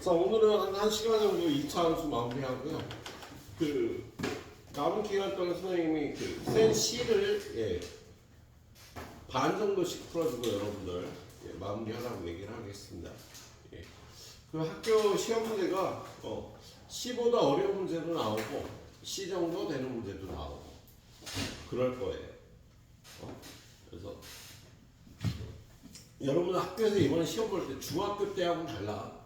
자, 오늘은 한 1시간 정도 2차 함수 마무리하고요. 남은 기간 동안 선생님이 센 C를 반 정도씩 풀어주고 여러분들 마무리하라고 얘기를 하겠습니다. 학교 시험 문제가 C보다 어려운 문제도 나오고 C 정도 되는 문제도 나오고 그럴 거예요. 그래서 여러분 학교에서 이번에 시험 볼 때 중학교 때하고는 달라.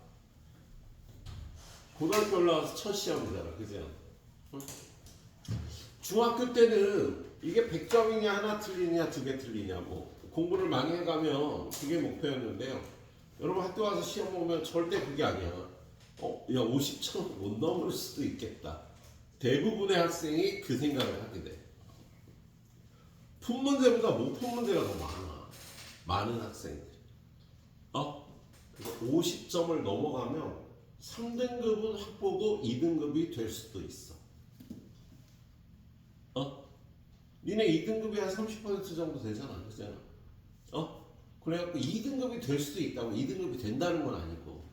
고등학교 올라와서 첫 시험이잖아, 그죠? 중학교 때는 이게 100점이냐 하나 틀리냐 두 개 틀리냐 뭐 공부를 많이 해가면 그게 목표였는데요. 여러분 학교 와서 시험 보면 절대 그게 아니야. 야 50점 못 넘을 수도 있겠다. 대부분의 학생이 그 생각을 하게 돼. 푼 문제보다 못 푼 문제가 더 많아. 많은 학생들. 그래서 50점을 넘어가면 3등급은 확보고 2등급이 될 수도 있어. 니네 2등급이 한 30% 정도 되잖아. 그잖아. 그래갖고 2등급이 될 수도 있다고 2등급이 된다는 건 아니고.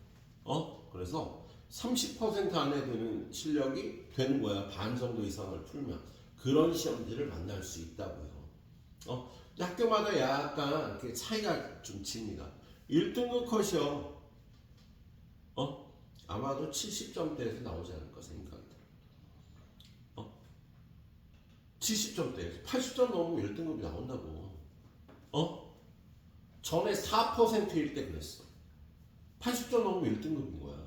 그래서 30% 안에 드는 실력이 되는 거야. 반 정도 이상을 풀면. 그런 시험지를 만날 수 있다고요. 근데 학교마다 약간 이렇게 차이가 좀 칩니다. 1등급 컷이요. 아마도 70점대에서 나오지 않을까 생각이 들어요. 70점대에서 80점 넘으면 1등급이 나온다고. 전에 4%일 때 그랬어. 80점 넘으면 1등급인 거야.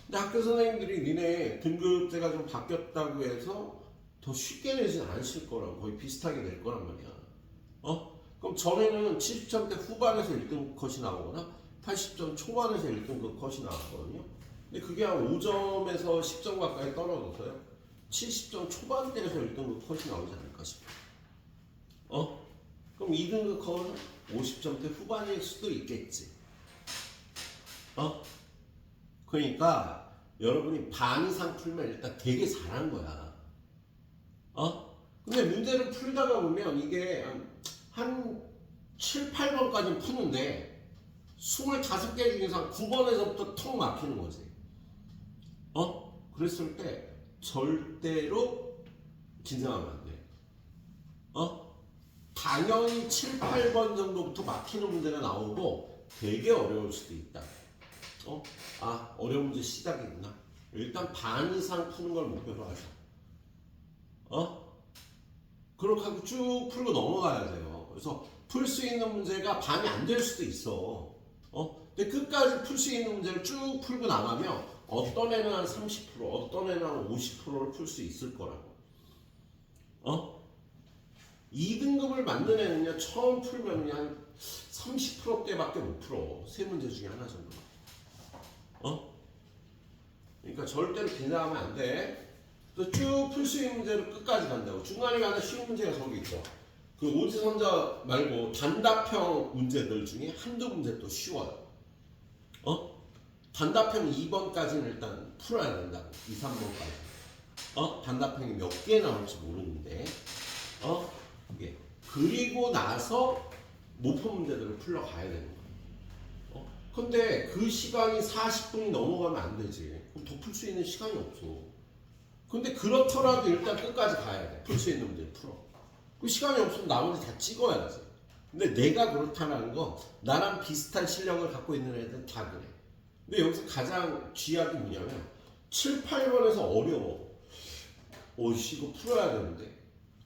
근데 학교 선생님들이 니네 등급제가 좀 바뀌었다고 해서 더 쉽게 내진 않으실 거라고. 거의 비슷하게 낼 거란 말이야. 그럼 전에는 70점대 후반에서 1등급 컷이 나오거나 80점 초반에서 1등급 컷이 나왔거든요. 근데 그게 한 5점에서 10점 가까이 떨어져서요. 70점 초반대에서 1등급 컷이 나오지 않을까 싶어요. 그럼 2등급 컷은 50점대 후반일 수도 있겠지. 그러니까 여러분이 반 이상 풀면 일단 되게 잘한 거야. 근데 문제를 풀다가 보면 이게 한 7, 8번까지는 푸는데 25개 중에서 9번에서부터 턱 막히는 거지. 그랬을 때 절대로 긴장하면 안 돼. 당연히 7, 8번 정도부터 막히는 문제가 나오고 되게 어려울 수도 있다. 어려운 문제 시작이구나. 일단 반 이상 푸는 걸 목표로 하자. 그렇게 하고 쭉 풀고 넘어가야 돼요. 그래서 풀 수 있는 문제가 반이 안 될 수도 있어. 근데 끝까지 풀 수 있는 문제를 쭉 풀고 나가면 어떤 애는 한 30%, 어떤 애는 한 50%를 풀 수 있을 거라고. 2등급을 만든 애는요, 처음 풀면 한 30%대밖에 못 풀어. 세 문제 중에 하나 정도. 그러니까 절대로 긴장하면 안 돼. 쭉 풀 수 있는 문제를 끝까지 간다고. 중간에 가는 쉬운 문제가 저기 있죠. 그 오지선자 말고 단답형 문제들 중에 한두 문제 또 쉬워요. 단답형 2번까지는 일단 풀어야 된다고. 2, 3번까지. 단답형이 몇 개 나올지 모르는데. 예. 그리고 나서 못 푼 문제들을 풀러 가야 되는 거예요. 근데 그 시간이 40분이 넘어가면 안 되지. 그럼 더 풀 수 있는 시간이 없어. 근데 그렇더라도 일단 끝까지 가야 돼. 풀 수 있는 문제를 풀어. 그 시간이 없으면 나머지 다 찍어야지. 근데 내가 그렇다는 건 나랑 비슷한 실력을 갖고 있는 애들은 다 그래. 근데 여기서 가장 쥐약이 뭐냐면 7, 8번에서 어려워. 이거 풀어야 되는데.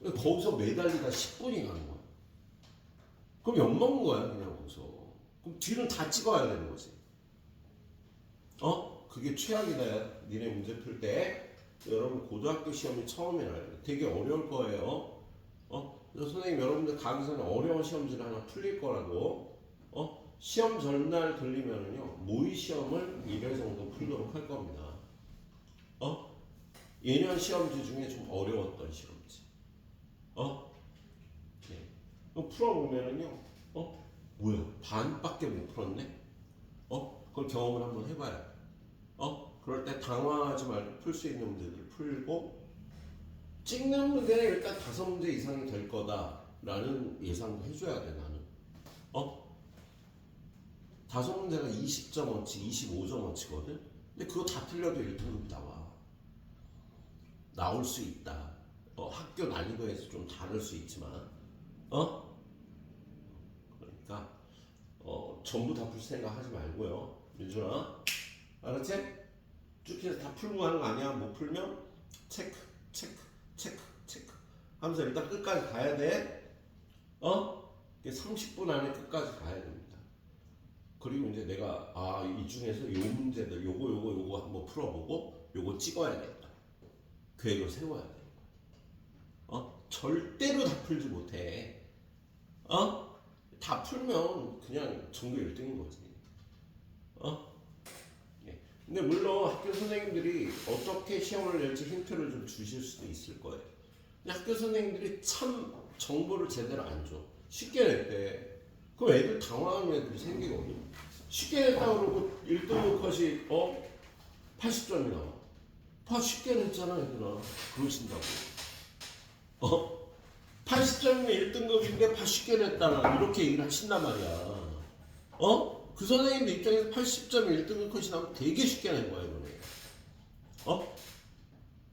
거기서 매달리다 10분이 가는 거야. 그럼 욕먹는 거야 그냥 거기서. 그럼 뒤는 다 찍어야 되는 거지. 그게 최악이다. 니네 문제 풀 때. 여러분 고등학교 시험이 처음이라 되게 어려울 거예요. 그래서 선생님 여러분들 가기 전에 어려운 시험지를 하나 풀릴 거라고. 시험 전날 들리면은요 모의 시험을 1회 정도 풀도록 할 겁니다. 예년 시험지 중에 좀 어려웠던 시험지. 네. 그럼 풀어보면은요 뭐야 반밖에 못 풀었네. 그걸 경험을 한번 해봐요. 그럴 때 당황하지 말고 풀 수 있는 문제들을 풀고 찍는 문제는 일단 5문제 이상이 될 거다라는 예상도 해줘야 돼 나는. 다섯 문제가 20점어치, 25점어치거든. 근데 그거 다 틀려도 1등급이 나올 수 있다. 학교 난이도에서 좀 다를 수 있지만, 그러니까 전부 다 풀 생각 하지 말고요, 민준아, 알았지? 쭉 해서 다 풀고 하는 거 아니야. 못 풀면 체크, 체크, 체크, 체크 하면서 일단 끝까지 가야 돼. 30분 안에 끝까지 가야 됩니다. 그리고 이제 내가 이 중에서 요 문제들 요거 한번 풀어보고 요거 찍어야겠다. 계획을 세워야 돼. 절대로 다 풀지 못해. 다 풀면 그냥 전교 1등인 거지. 예. 근데 물론 학교 선생님들이 어떻게 시험을 낼지 힌트를 좀 주실 수도 있을 거예요. 근데 학교 선생님들이 참 정보를 제대로 안 줘. 쉽게 냈대. 그럼 애들 당황하는 애들이 생기거든. 쉽게 냈다 그러고 1등급 컷이 80점이 나와. 쉽게 냈잖아 얘들아. 그러신다고. 80점이면 1등급인데 쉽게 냈다 이렇게 얘기를 하신단 말이야. 그 선생님들 입장에서 80점이 1등급 컷이 나오면 되게 쉽게 낸 거야 이번에.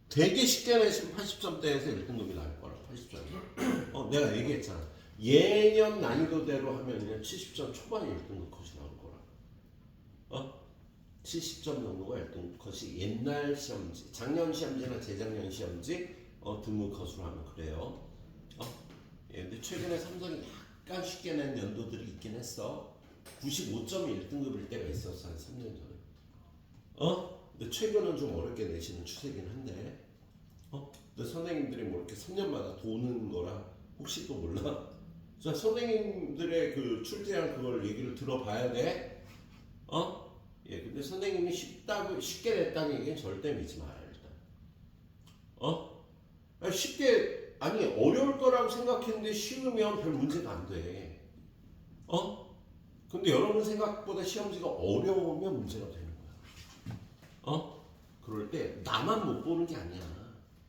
되게 쉽게 내시면 80점대에서 1등급이 나올 거라. 80점이. 내가 얘기했잖아. 예년 난이도대로 하면 70점 초반에 1등급 컷이 나올 거라. 70점 정도가 1등급 컷이 옛날 시험지, 작년 시험지나 재작년 시험지 등급 컷으로 하면 그래요. 근데 최근에 삼성이 약간 쉽게 낸 연도들이 있긴 했어. 95점이 1등급일 때가 있었어, 한 3년 전에. 근데 최근은 좀 어렵게 내시는 추세긴 한데, 근데 선생님들이 뭐 이렇게 3년마다 도는 거라 혹시 또 몰라? 자, 선생님들의 그 출제한 그걸 얘기를 들어봐야 돼. 근데 선생님이 쉽게 냈다는 얘기는 절대 믿지 마라, 일단. 쉽게, 어려울 거라고 생각했는데 쉬우면 별 문제가 안 돼. 근데 여러분 생각보다 시험지가 어려우면 문제가 되는 거야. 그럴 때 나만 못 보는 게 아니야.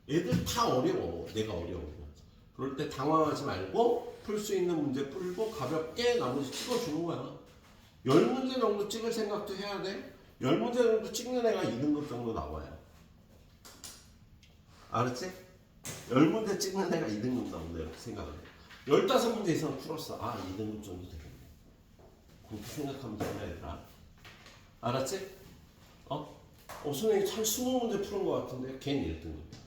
애들 다 어려워. 내가 어려워. 그럴 때 당황하지 말고 풀 수 있는 문제 풀고 가볍게 나머지 찍어주는 거야. 10문제 정도 찍을 생각도 해야 돼. 10문제 정도 찍는 애가 2등급 정도 나와요. 알았지? 10문제 찍는 애가 2등급 나온다 이렇게 생각을 해. 15문제 이상 풀었어. 2등급 정도 되겠네. 그렇게 생각하면 되나 얘들아? 알았지? 선생님 참 20문제 푸는 것 같은데 걔는 1등급이야.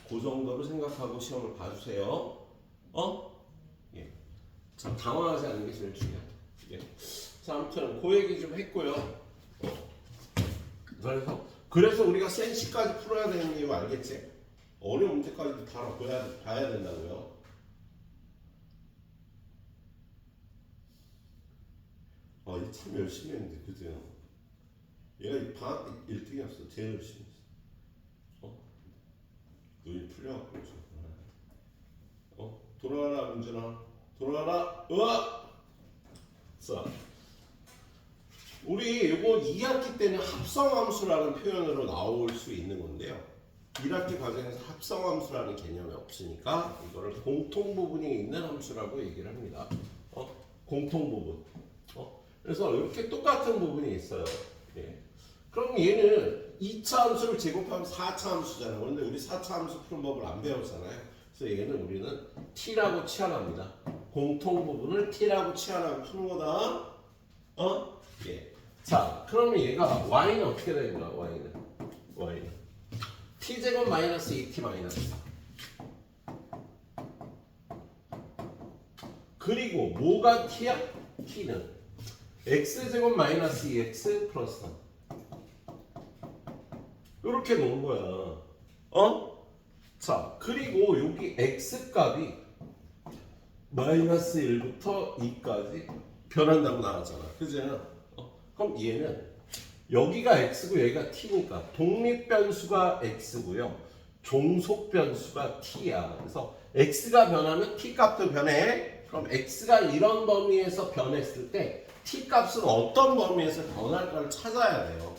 그 정도로 생각하고 시험을 봐주세요. 예. 참 당황하지 않는 게 제일 중요하다. 예. 자, 아무튼 그 얘기 좀 했고요. 그래서 우리가 센시까지 풀어야 되는 이유 알겠지? 어려운 문제까지도 다 봐야 된다고요. 얘 참 열심히 했는데, 그죠? 얘가 방학 1등이었어. 제일 열심히 했어. 눈이 풀려갖고. 돌아와라, 문준아. 돌아와라. 으악! 자, 우리 이거 2학기 때는 합성함수라는 표현으로 나올 수 있는 건데요. 1학기 과정에서 합성함수라는 개념이 없으니까 이거를 공통부분이 있는 함수라고 얘기를 합니다. 공통부분. 그래서 이렇게 똑같은 부분이 있어요. 예. 그럼 얘는 2차 함수를 제곱하면 4차 함수잖아요. 그런데 우리 4차 함수 푸는 법을 안 배웠잖아요. 그래서 얘는 우리는 t라고 치환합니다. 공통부분을 t라고 치환하고 푸는 거다. 예. 자, 그러면 얘가 y는 어떻게 되는 거야? y는 t제곱 마이너스 2t 마이너스 4. 그리고 뭐가 t야? t는 x제곱 마이너스 2x 플러스 3. 이렇게 놓은 거야. 자, 그리고 여기 x값이 마이너스 1부터 2까지 변한다고 나왔잖아. 그죠? 그럼 얘는 여기가 x고 여기가 t니까 독립변수가 x고요. 종속변수가 t야. 그래서 x가 변하면 t 값도 변해. 그럼 x가 이런 범위에서 변했을 때 t 값은 어떤 범위에서 변할까를 찾아야 돼요.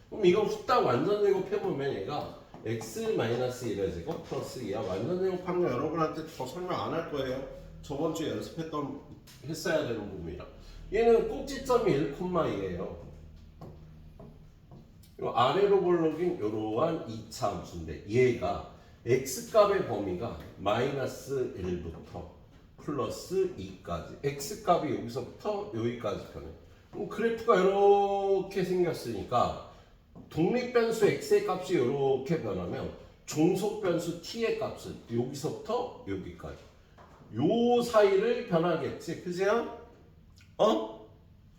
그럼 이거 후딱 완전 제곱해보면 얘가 x-1의 제곱 플러스 2야. 완전 제곱하는 거 여러분한테 더 설명 안 할 거예요. 저번 주에 했어야 되는 부분이라. 얘는 꼭지점이 1,2예요. 아래로 볼록인 이러한 2차 함수인데 얘가 x값의 범위가 마이너스 1부터 플러스 2까지 x값이 여기서부터 여기까지 변해. 그럼 그래프가 이렇게 생겼으니까 독립변수 x의 값이 이렇게 변하면 종속변수 t의 값은 여기서부터 여기까지 요 사이를 변하겠지. 그죠?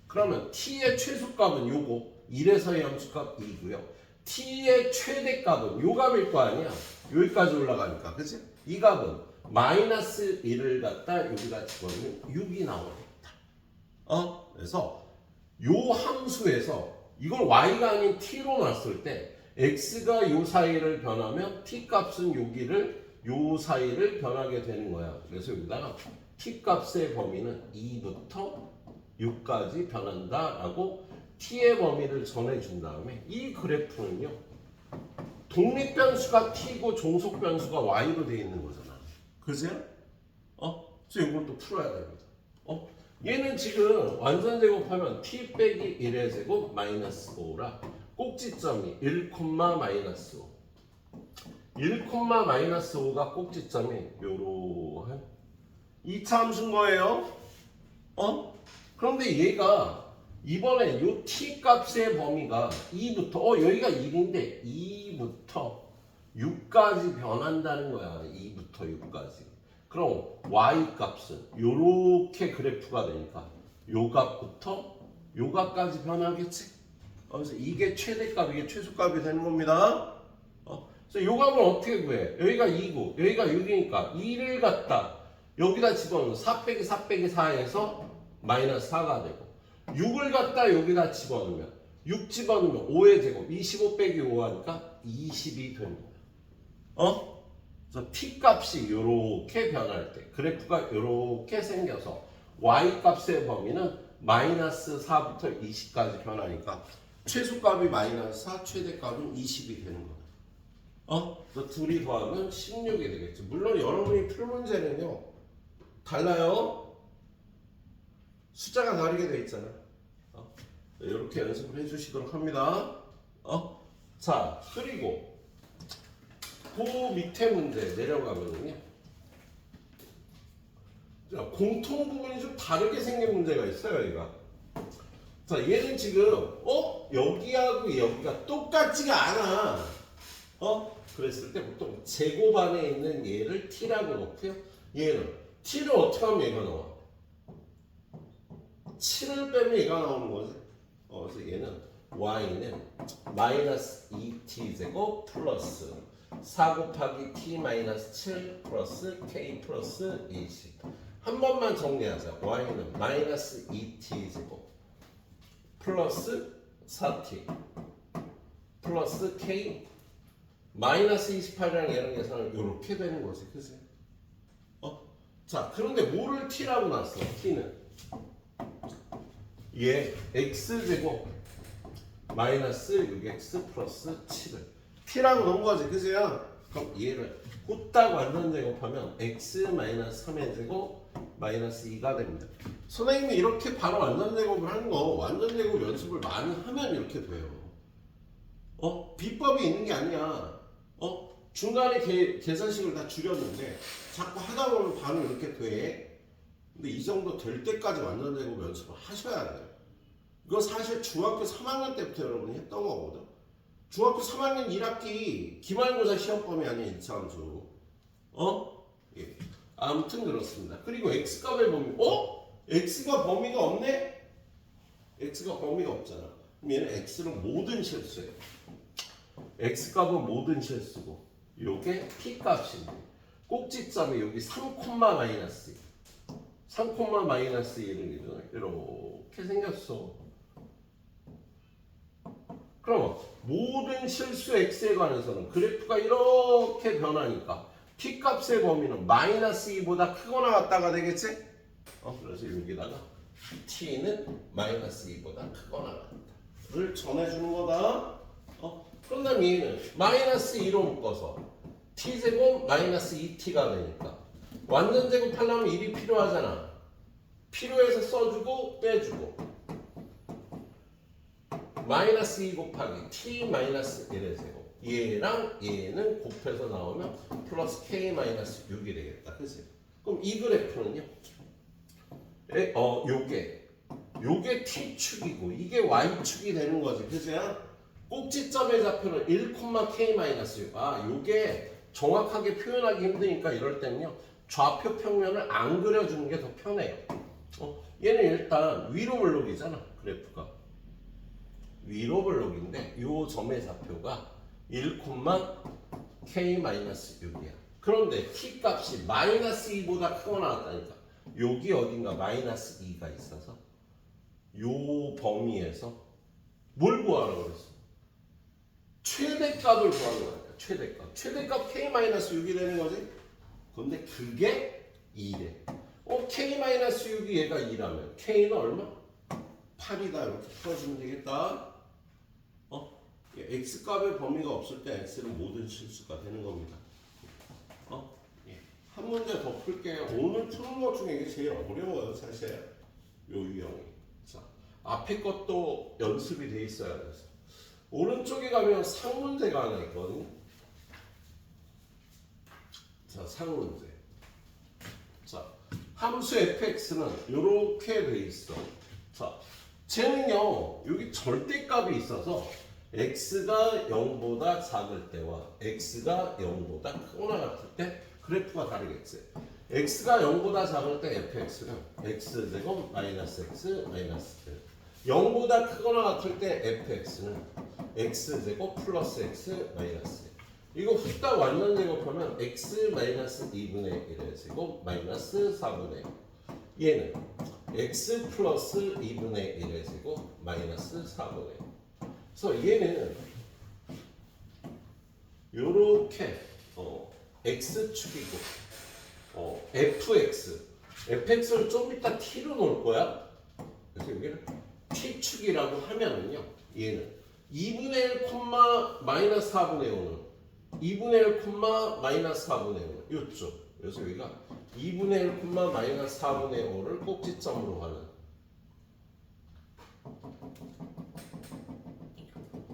그러면 t의 최소값은 요거 1에서의 함수값 2고요. t의 최대값은 요 값일 거 아니야. 여기까지 올라가니까. 그치? 이 값은 마이너스 1을 갖다 여기다 집어넣으면 6이 나오겠다. 그래서 요 함수에서 이걸 y가 아닌 t로 놨을 때 x가 요 사이를 변하면 t 값은 여기를 요 사이를 변하게 되는 거야. 그래서 여기다가 t 값의 범위는 2부터 6까지 변한다라고 t의 범위를 전해준 다음에 이 그래프는요 독립변수가 t고 종속변수가 y로 되어 있는 거잖아. 그죠? 그래서 이걸 또 풀어야 됩니다. 얘는 지금 완전 제곱하면 t 빼기 1의 제곱 마이너스 5라 꼭지점이 1, 마이너스 5 1, 마이너스 5가 꼭지점이 요러한 2차 함수인 거예요. 그런데 얘가 이번에 요 t 값의 범위가 2부터 여기가 1인데 2부터 6까지 변한다는 거야. 2부터 6까지. 그럼 y 값은 요렇게 그래프가 되니까 요 값부터 요 값까지 변하겠지. 그래서 이게 최대값, 이게 최소값이 되는 겁니다. 그래서 요 값을 어떻게 구해? 여기가 2고 여기가 6이니까 2를 갖다 여기다 집어넣으면 4 빼기 4 빼기 4에서 마이너스 4가 되고 6을 갖다 여기다 집어넣으면 6 집어넣으면 5의 제곱 25 빼기 5 하니까 20이 되는 거야. 그래서 t 값이 이렇게 변할 때 그래프가 이렇게 생겨서 y 값의 범위는 마이너스 4부터 20까지 변하니까 최소값이 마이너스 4, 최대값은 20이 되는 거야. 그래서 둘이 더하면 16이 되겠죠. 물론 여러분이 풀 문제는요 달라요. 숫자가 다르게 돼 있잖아. 이렇게 연습을 해주시도록 합니다. 자, 그리고 그 밑에 문제 내려가면요. 공통 부분이 좀 다르게 생긴 문제가 있어요, 얘가. 자, 얘는 지금 여기하고 여기가 똑같지가 않아. 그랬을 때 보통 제곱 안에 있는 얘를 t라고 놓고요. 얘는 t를 어떻게 하면 얘가 나와? 7을 빼면 얘가 나오는 거지. 그래서 얘는 y는 마이너스 2t 제곱 플러스 4 곱하기 t 마이너스 7 플러스 k 플러스 20. 한 번만 정리하자. y는 마이너스 2t 제곱 플러스 4t 플러스 k 마이너스 28이랑 얘랑 계산을 이렇게 되는 거지. 그치? 자, 그런데 뭐를 t라고 놨어? t는 얘 x제곱 마이너스 6x 플러스 7을 t라고 놓은 거지. 그죠? 그럼 얘를 후딱 완전 제곱하면 x 마이너스 3의 제곱 마이너스 2가 됩니다. 선생님이 이렇게 바로 완전 제곱을 하는 거 완전 제곱 연습을 많이 하면 이렇게 돼요. 비법이 있는 게 아니야. 중간에 계산식을 다 줄였는데 자꾸 하다 보면 바로 이렇게 돼. 근데 이 정도 될 때까지 완전 제곱 연습을 하셔야 돼요. 이거 사실 중학교 3학년 때부터 여러분이 했던 거거든. 중학교 3학년 1학기 기말고사 시험범위 아니야 2차 함수. 예. 아무튼 그렇습니다. 그리고 x값의 범위. x가 범위가 없네? x가 범위가 없잖아. 그럼 얘는 x는 모든 실수예요. x값은 모든 실수고 요게 t값인데 꼭지점이 여기 3, 마이너스 3, 마이너스 1을 이렇게 생겼어. 그럼 모든 실수 x에 관해서는 그래프가 이렇게 변하니까 t값의 범위는 마이너스 2보다 크거나 같다가 되겠지? 그래서 여기다가 t는 마이너스 2보다 크거나 같다를 전해주는 거다. 그럼 얘는 마이너스 2로 묶어서 t제곱 마이너스 2t가 되니까 완전 제곱하려면 1이 필요하잖아. 필요해서 써주고 빼주고 마이너스 2 곱하기 t 마이너스 1의 제곱 얘랑 얘는 곱해서 나오면 플러스 k 마이너스 6이 되겠다. 그치? 그럼 이 그래프는요? 요게 t축이고 이게 y축이 되는 거지. 그치? 꼭지점의 좌표는 1,k 마이너스 6. 요게 정확하게 표현하기 힘드니까 이럴 때는요. 좌표 평면을 안 그려주는 게 더 편해요. 얘는 일단 위로 블록이잖아. 그래프가. 위로 블록인데 요 점의 좌표가 1,k-6이야. 그런데 t 값이 마이너스 2보다 크거나 같다니까. 여기 어딘가 마이너스 2가 있어서 요 범위에서 뭘 구하라고 그랬어? 최대값을 구하는 거야. 최대값. 최대값 k-6이 되는 거지. 근데 그게 2래. k-6이 얘가 2라면 k는 얼마? 8이다. 이렇게 풀어주면 되겠다. x값의 범위가 없을 때 x는 모든 실수가 되는 겁니다. 한 문제 더 풀게요. 오늘 푸는 것 중에 이게 제일 어려워요, 사실. 요 유형이. 자, 앞에 것도 연습이 돼 있어야 돼서. 오른쪽에 가면 상문제가 하나 있거든요. 자, 상문제. 자, 함수 fx는 이렇게 돼 있어. 자, 쟤는요, 여기 절대값이 있어서 x가 0보다 작을 때와 x가 0보다 크거나 같을 때 그래프가 다르겠지. x가 0보다 작을 때 fx는 x제곱 마이너스 x 마이너스 1. 0보다 크거나 같을 때 fx는 x제곱 플러스 x 마이너스 1. 이거 후딱 완전 제곱하면 x 마이너스 2분의 1의 제곱 마이너스 4분의 1. 얘는 x 플러스 2분의 1의 제곱 마이너스 4분의 1. 그래서 얘는 요렇게 x축이고 fx를 좀 이따 t로 놓을 거야. 그래서 여기는 t축이라고 하면은요, 얘는 2분의 1, 마이너스 4분의 5는 2분의 1, 마이너스 4분의 5는 요쪽. 그래서 여기가 2분의 1, 마이너스 4분의 5를 꼭지점으로 하는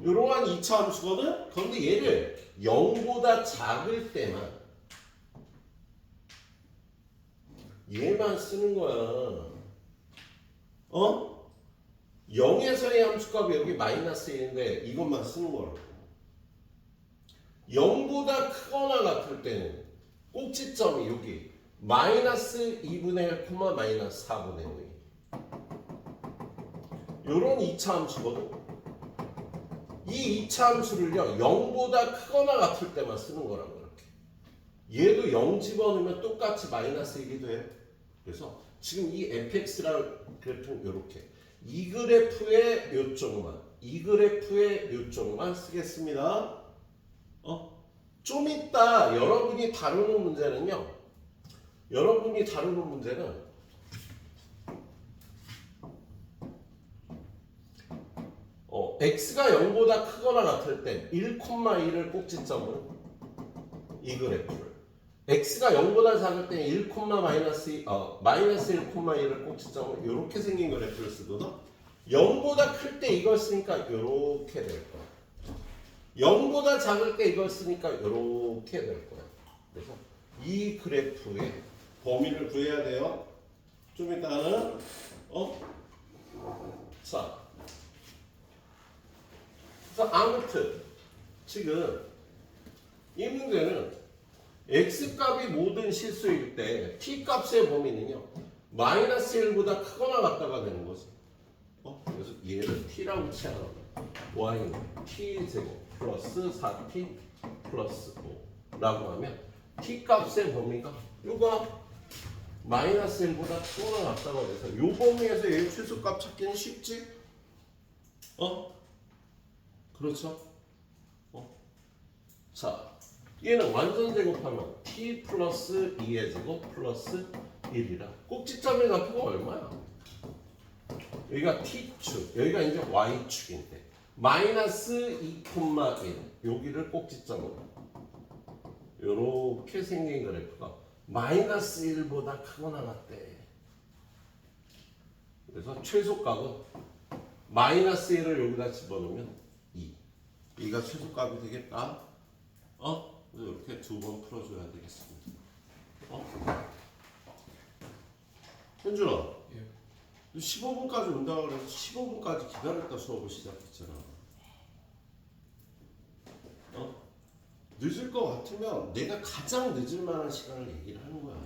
이러한 2차 함수거든? 그런데 얘를 0보다 작을 때만 얘만 쓰는 거야. 0에서의 함수값이 여기 마이너스 1인데 이것만 쓰는 거라고. 0보다 크거나 같을 때는 꼭지점이 여기 마이너스 2분의 1, 마이너스 4분의 5. 요런 2차 함수거든? 이 2차 함수를요, 0보다 크거나 같을 때만 쓰는 거라고, 이렇게. 얘도 0 집어넣으면 똑같이 마이너스이기도 해요. 그래서 지금 이 fx라는 그래프는 이렇게. 이 그래프의 요쪽만, 이 그래프의 요쪽만 쓰겠습니다. 좀 이따 여러분이 다루는 문제는요, x가 0보다 크거나 같을 때 1,2를 꼭지점으로 이 그래프를 x가 0보다 작을 때 1, 마이너스 1,2를 꼭지점으로 이렇게 생긴 그래프를 쓰거든. 0보다 클 때 이걸 쓰니까 이렇게 될 거야. 0보다 작을 때 이걸 쓰니까 이렇게 될 거야. 그래서 이 그래프의 범위를 구해야 돼요. 좀 이따는 자, 그래서 아무튼 지금 이 문제는 x값이 모든 실수일 때 t값의 범위는요 마이너스 1보다 크거나 같다가 되는 거지. 그래서 얘를 t라고 치하면 y는 t제곱 플러스 4t 플러스 5라고 하면 t값의 범위가 요거 마이너스 1보다 크거나 같다고 해서 요 범위에서 얘 최소값 찾기는 쉽지? 그렇죠? 자, 얘는 완전 제곱하면 t 플러스 2의 제곱 플러스 1이라 꼭지점의 좌표가 얼마야? 여기가 t축, 여기가 이제 y축인데 마이너스 2,1 여기를 꼭지점으로 이렇게 생긴 그래프가 마이너스 1보다 크거나 같대. 그래서 최소값은 마이너스 1을 여기다 집어넣으면 2. 2가 최소값이 되겠다. 그래서 이렇게 두 번 풀어줘야 되겠습니다. 현준아, 예. 15분까지 온다고 그래서 15분까지 기다렸다 수업을 시작했잖아. 늦을 것 같으면 내가 가장 늦을 만한 시간을 얘기를 하는 거야.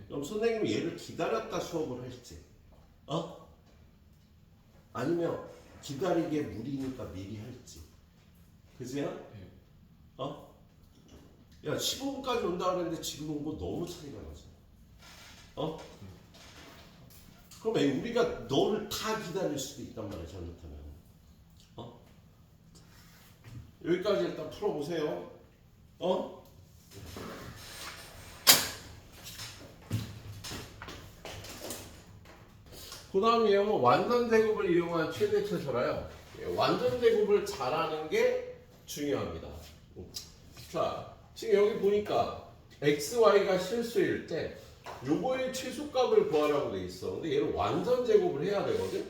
그럼 선생님이 얘를 기다렸다 수업을 할지, 아니면 기다리기에 무리니까 미리 할지. 그지야? 예. 야, 15분까지 온다 그랬는데 지금 온 거 너무 차이가 나잖아. 그럼 우리가 너를 다 기다릴 수도 있단 말이야, 잘못하면. 여기까지 일단 풀어보세요. 그 다음 유형은 완전 제곱을 이용한 최대 최소라요. 완전 제곱을 잘하는 게 중요합니다. 자, 지금 여기 보니까 x, y가 실수일 때 요거의 최소값을 구하라고 돼 있어. 근데 얘를 완전 제곱을 해야 되거든.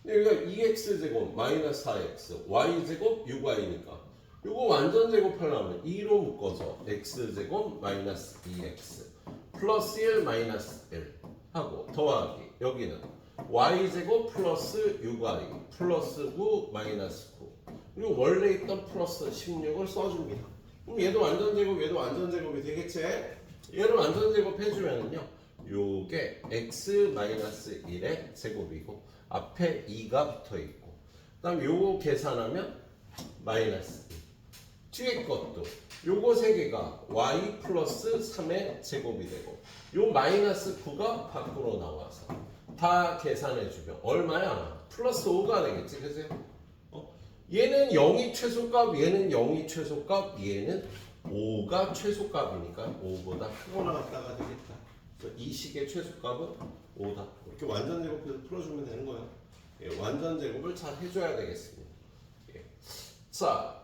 근데 여기가 2x제곱 마이너스 4x y제곱 6y니까 요거 완전 제곱하려면 2로 묶어서 x제곱 마이너스 2x 플러스 1 마이너스 1 하고 더하기 여기는 y제곱 플러스 6y 플러스 9 마이너스 9 그리고 원래 있던 플러스 16을 써줍니다. 그럼 얘도 완전 제곱 얘도 완전 제곱이 되겠지? 얘를 완전 제곱 해주면은요 요게 x 마이너스 1의 제곱이고 앞에 2가 붙어있고 그 다음 요거 계산하면 마이너스 2 뒤에 것도 요거 3개가 y 플러스 3의 제곱이 되고 요 마이너스 9가 밖으로 나와서 다 계산해주면 얼마야? 플러스 5가 되겠지 그치? 얘는 0이 최소값 얘는 0이 최소값 얘는 5가 최소값이니까 5보다 크고 나갔다가 되겠다. 그래서 이 식의 최소값은 5다. 이렇게 완전 제곱해서 풀어주면 되는 거예요. 예, 완전 제곱을 잘 해줘야 되겠습니다. 예. 자,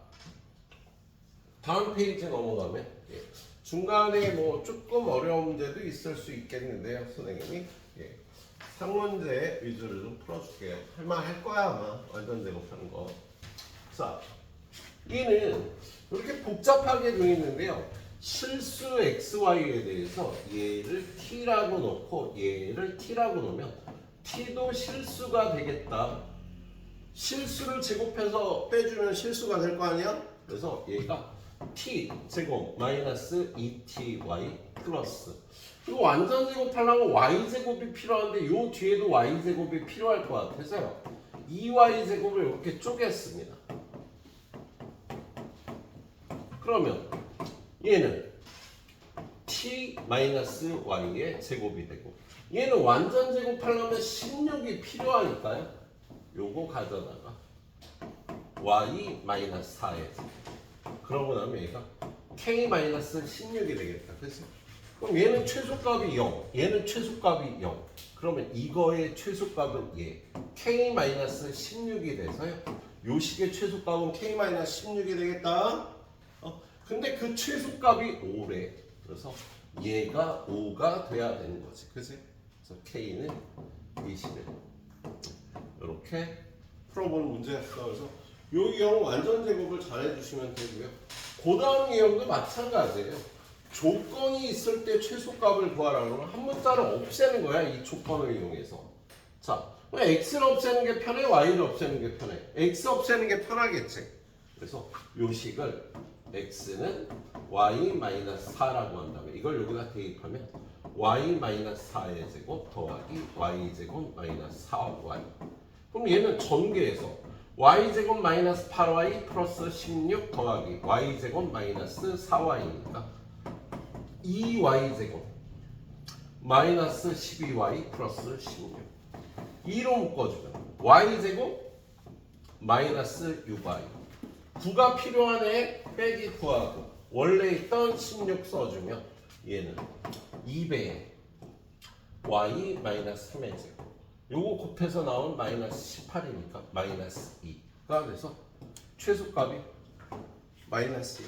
다음 페이지 넘어가면 예. 중간에 뭐 조금 어려운 문제도 있을 수 있겠는데요, 선생님이 예. 상문제 위주로 좀 풀어줄게요. 할만할 거야 아마 완전 제곱하는 거. 자, 얘는 이렇게 복잡하게 되어 있는데요. 실수 xy에 대해서 얘를 t라고 놓고 얘를 t라고 놓으면 t도 실수가 되겠다. 실수를 제곱해서 빼주면 실수가 될 거 아니야? 그래서 얘가 t 제곱 마이너스 2ty 플러스 이거 완전 제곱하려면 y제곱이 필요한데 요 뒤에도 y제곱이 필요할 것 같아서요. 2y제곱을 이렇게 쪼갰습니다. 그러면 얘는 t-y의 제곱이 되고 얘는 완전 제곱하려면 16이 필요하니까요. 요거 가져다가 y-4의 제곱 그러고 나면 얘가 k-16이 되겠다. 그치? 그럼 얘는 최소값이 0 얘는 최소값이 0 그러면 이거의 최소값은 얘 k-16이 돼서요. 요 식의 최소값은 k-16이 되겠다. 근데 그 최소값이 5래. 그래서 얘가 5가 돼야 되는 거지. 그치? 그래서 K는 20을 이렇게 풀어보는 문제였어. 그래서 요 유형 완전 제곱을 잘 해주시면 되고요. 그 다음 유형도 마찬가지예요. 조건이 있을 때 최소값을 구하라고 하면 한 문자를 없애는 거야. 이 조건을 이용해서. 자, x를 없애는 게 편해? y를 없애는 게 편해? x 없애는 게 편하겠지. 그래서 요 식을 x는 y-4라고 한다면 이걸 여기다 대입하면 y-4의 제곱 더하기 y제곱 마이너스 4y 그럼 얘는 전개해서 y제곱 마이너스 8y 플러스 16 더하기 y제곱 마이너스 4y니까 2y제곱 마이너스 12y 플러스 16 2로 묶어주면 y제곱 마이너스 6y 9가 필요한 애 빼기 9하고 원래 있던 16 써주면 얘는 2배의 y-3의 제곱 요거 곱해서 나온 마이너스 18이니까 마이너스 2가 돼서 최소값이 마이너스 2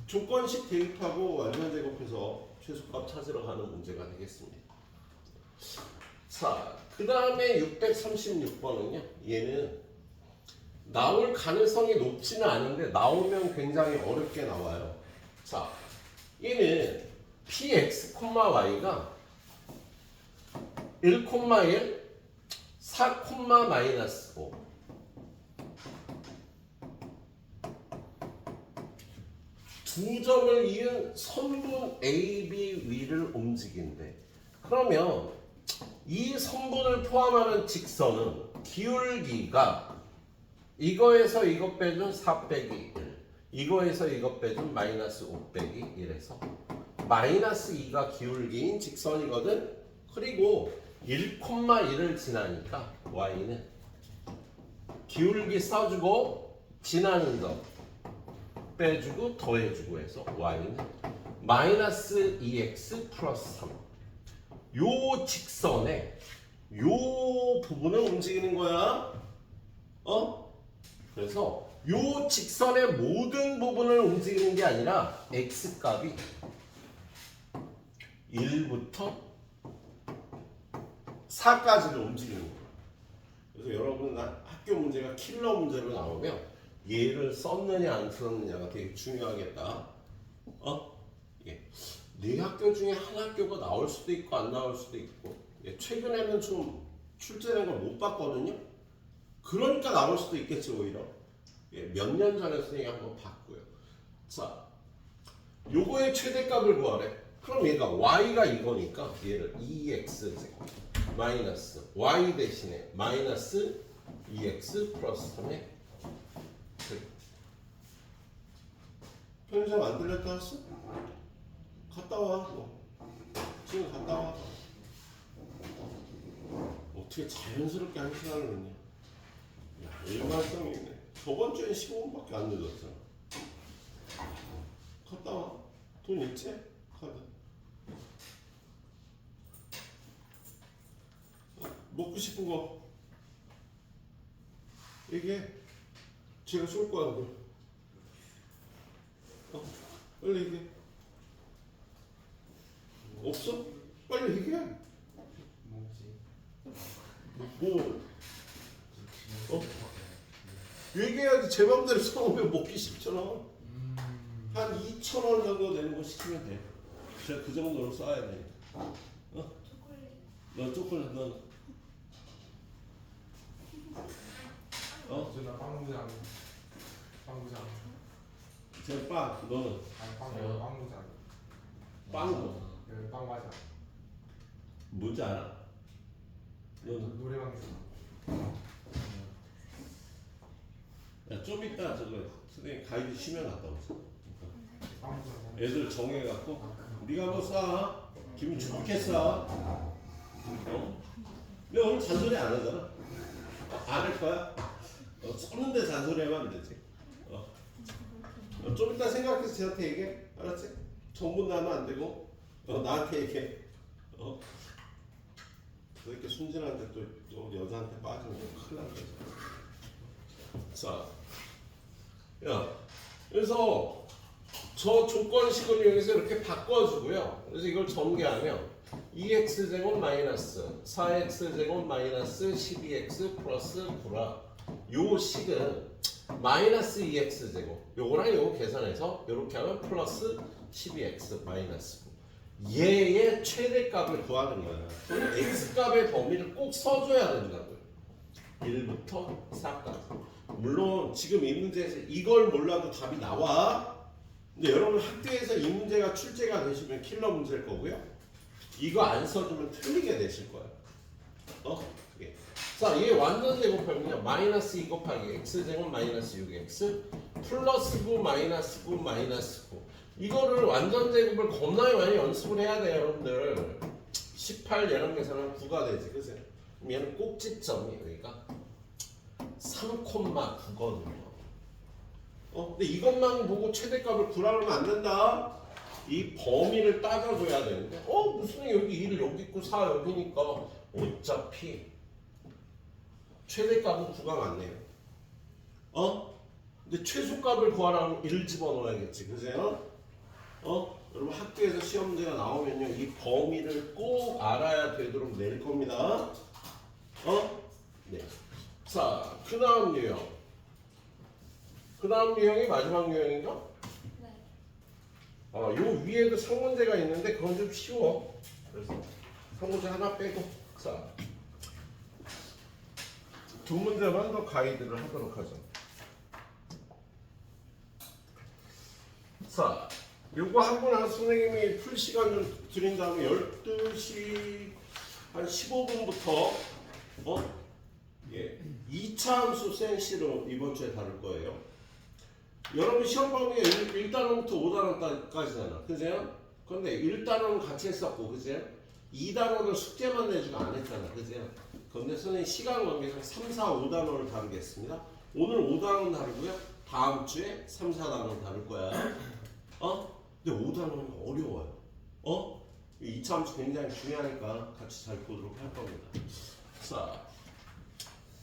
조건식 대입하고 완전 제곱해서 최소값 찾으러 가는 문제가 되겠습니다. 자, 그 다음에 636번은요. 얘는 나올 가능성이 높지는 않은데 나오면 굉장히 어렵게 나와요. 자, 얘는 px, y가 1, 1, 4, 마이너스 5. 두 점을 이은 선분 AB 위를 움직인대. 그러면 이 선분을 포함하는 직선은 기울기가 이거에서 이것 빼준 4 빼기 1, 이거에서 이것 빼준 마이너스 5 빼기 1에서 마이너스 2가 기울기인 직선이거든. 그리고 1, 1을 지나니까 y는 기울기 써주고 지나는 점 빼주고 더해주고 해서 y는 마이너스 2x 플러스 3. 요 직선에 요 부분을 움직이는 거야. 그래서 요 직선의 모든 부분을 움직이는 게 아니라 x값이 1부터 4까지를 움직이는 거야. 그래서 여러분 학교 문제가 킬러 문제로 나오면 얘를 썼느냐 안 썼느냐가 되게 중요하겠다. 예. 네 학교 중에 한 학교가 나올 수도 있고 안 나올 수도 있고. 예. 최근에는 좀 출제된 걸 못 봤거든요. 그러니까 나올 수도 있겠지 오히려. 예. 몇 년 전에 선생님이 한번 봤고요. 자, 요거의 최대값을 구하래. 그럼 얘가 y가 이거니까 얘를 2x 마이너스 y 대신에 마이너스 2x 플러스 3에 편의점 안 들렸다 왔어? 갔다 와. 너. 지금 갔다 와. 어떻게 자연스럽게 한 시간을 넣냐? 야, 일관성이 있네. 저번 주엔 15분밖에 안 늦었잖아. 갔다 와. 돈 있지? 카드. 먹고 싶은 거 얘기해. 제가 쏠 거야 그걸. 빨리 얘기해. 없어? 빨리 얘기해. 뭐? 얘기해야지. 제 맘대로 사오면 먹기 싫잖아. 한 2,000원 정도 되는 거 시키면 돼. 제가 그 정도로 써야 돼. 너 초콜릿 너. 저는 빵부장. 제 빵. 너는 아니 빵부장. 빵. 네, 빵 과자. 뭔지 알아? 너는? 노래방에서. 야, 좀 이따 저거 선생님 가이드 쉬면 갔다 오자. 빵부장. 애들 정해갖고 네가 뭐 싸? 기분 좋게 싸? 내가 오늘 잔소리 안 하잖아. 안 할 거야? 쏘는데 잔소리하면 안 되지. 좀 이따 생각해서 쟤한테 얘기해. 알았지? 정보 나면 안 되고 나한테 얘기해. 그렇게 순진한데 또 여자한테 빠지면 큰일 난다. 자, 야, 그래서 저 조건식을 이용해서 이렇게 바꿔주고요. 그래서 이걸 전개하면 2x제곱 마이너스 4x제곱 마이너스 12x 플러스 9라. 요 식은 마이너스 2x제곱 요거랑 요거 계산해서 이렇게 하면 플러스 12x 마이너스 9. 얘의 최대값을 구하는 거야. x값의 범위를 꼭 써줘야 된다고요. 1부터 4까지. 물론 지금 이 문제에서 이걸 몰라도 답이 나와. 근데 여러분 학교에서 이 문제가 출제가 되시면 킬러 문제일 거고요. 이거 안 써주면 틀리게 되실 거예요. 그게. 자, 얘 완전 제곱하면요. 마이너스 2 곱하기 x제곱 마이너스 6x 플러스 9 마이너스 9 마이너스 9. 이거를 완전 제곱을 겁나게 많이 연습을 해야 돼요, 여러분들. 18 얘랑 계산하면 9가 되지, 그죠? 그럼 얘는 꼭지점이 여기가 3,9거든요. 근데 이것만 보고 최대값을 구하면 안 된다. 이 범위를 따져줘야 되는데, 무슨 여기 1 여기 있고 4 여기니까 어차피 최대값은 9가 맞네요. 근데 최소값을 구하려면 1 집어넣어야겠지, 그죠? 여러분 학교에서 시험 문제가 나오면요 이 범위를 꼭 알아야 되도록 낼 겁니다. 네. 자, 그 다음 유형. 그 다음 유형이 마지막 유형인가? 네. 요 위에도 성문제가 있는데 그건 좀 쉬워. 그래서 성문제 하나 빼고. 자, 두 문제만 더 가이드를 하도록 하죠. 자, 요거 하고 나서 선생님이 풀 시간을 드린 다음에 12시 한 15분부터 2차 함수 센시로 이번 주에 다룰 거예요. 여러분 시험 범위가 1단원부터 5단원까지잖아. 그죠? 근데 1단원은 같이 했었고, 그죠? 2단원은 숙제만 내주고 안 했잖아. 그죠? 근데 선생님 시간 관계상 3, 4, 5단원을 다루겠습니다. 오늘 5단원 다루고요. 다음 주에 3, 4단원 다룰 거야. 근데 5단원은 어려워요. 2차 함수 굉장히 중요하니까 같이 잘 보도록 할 겁니다. 자,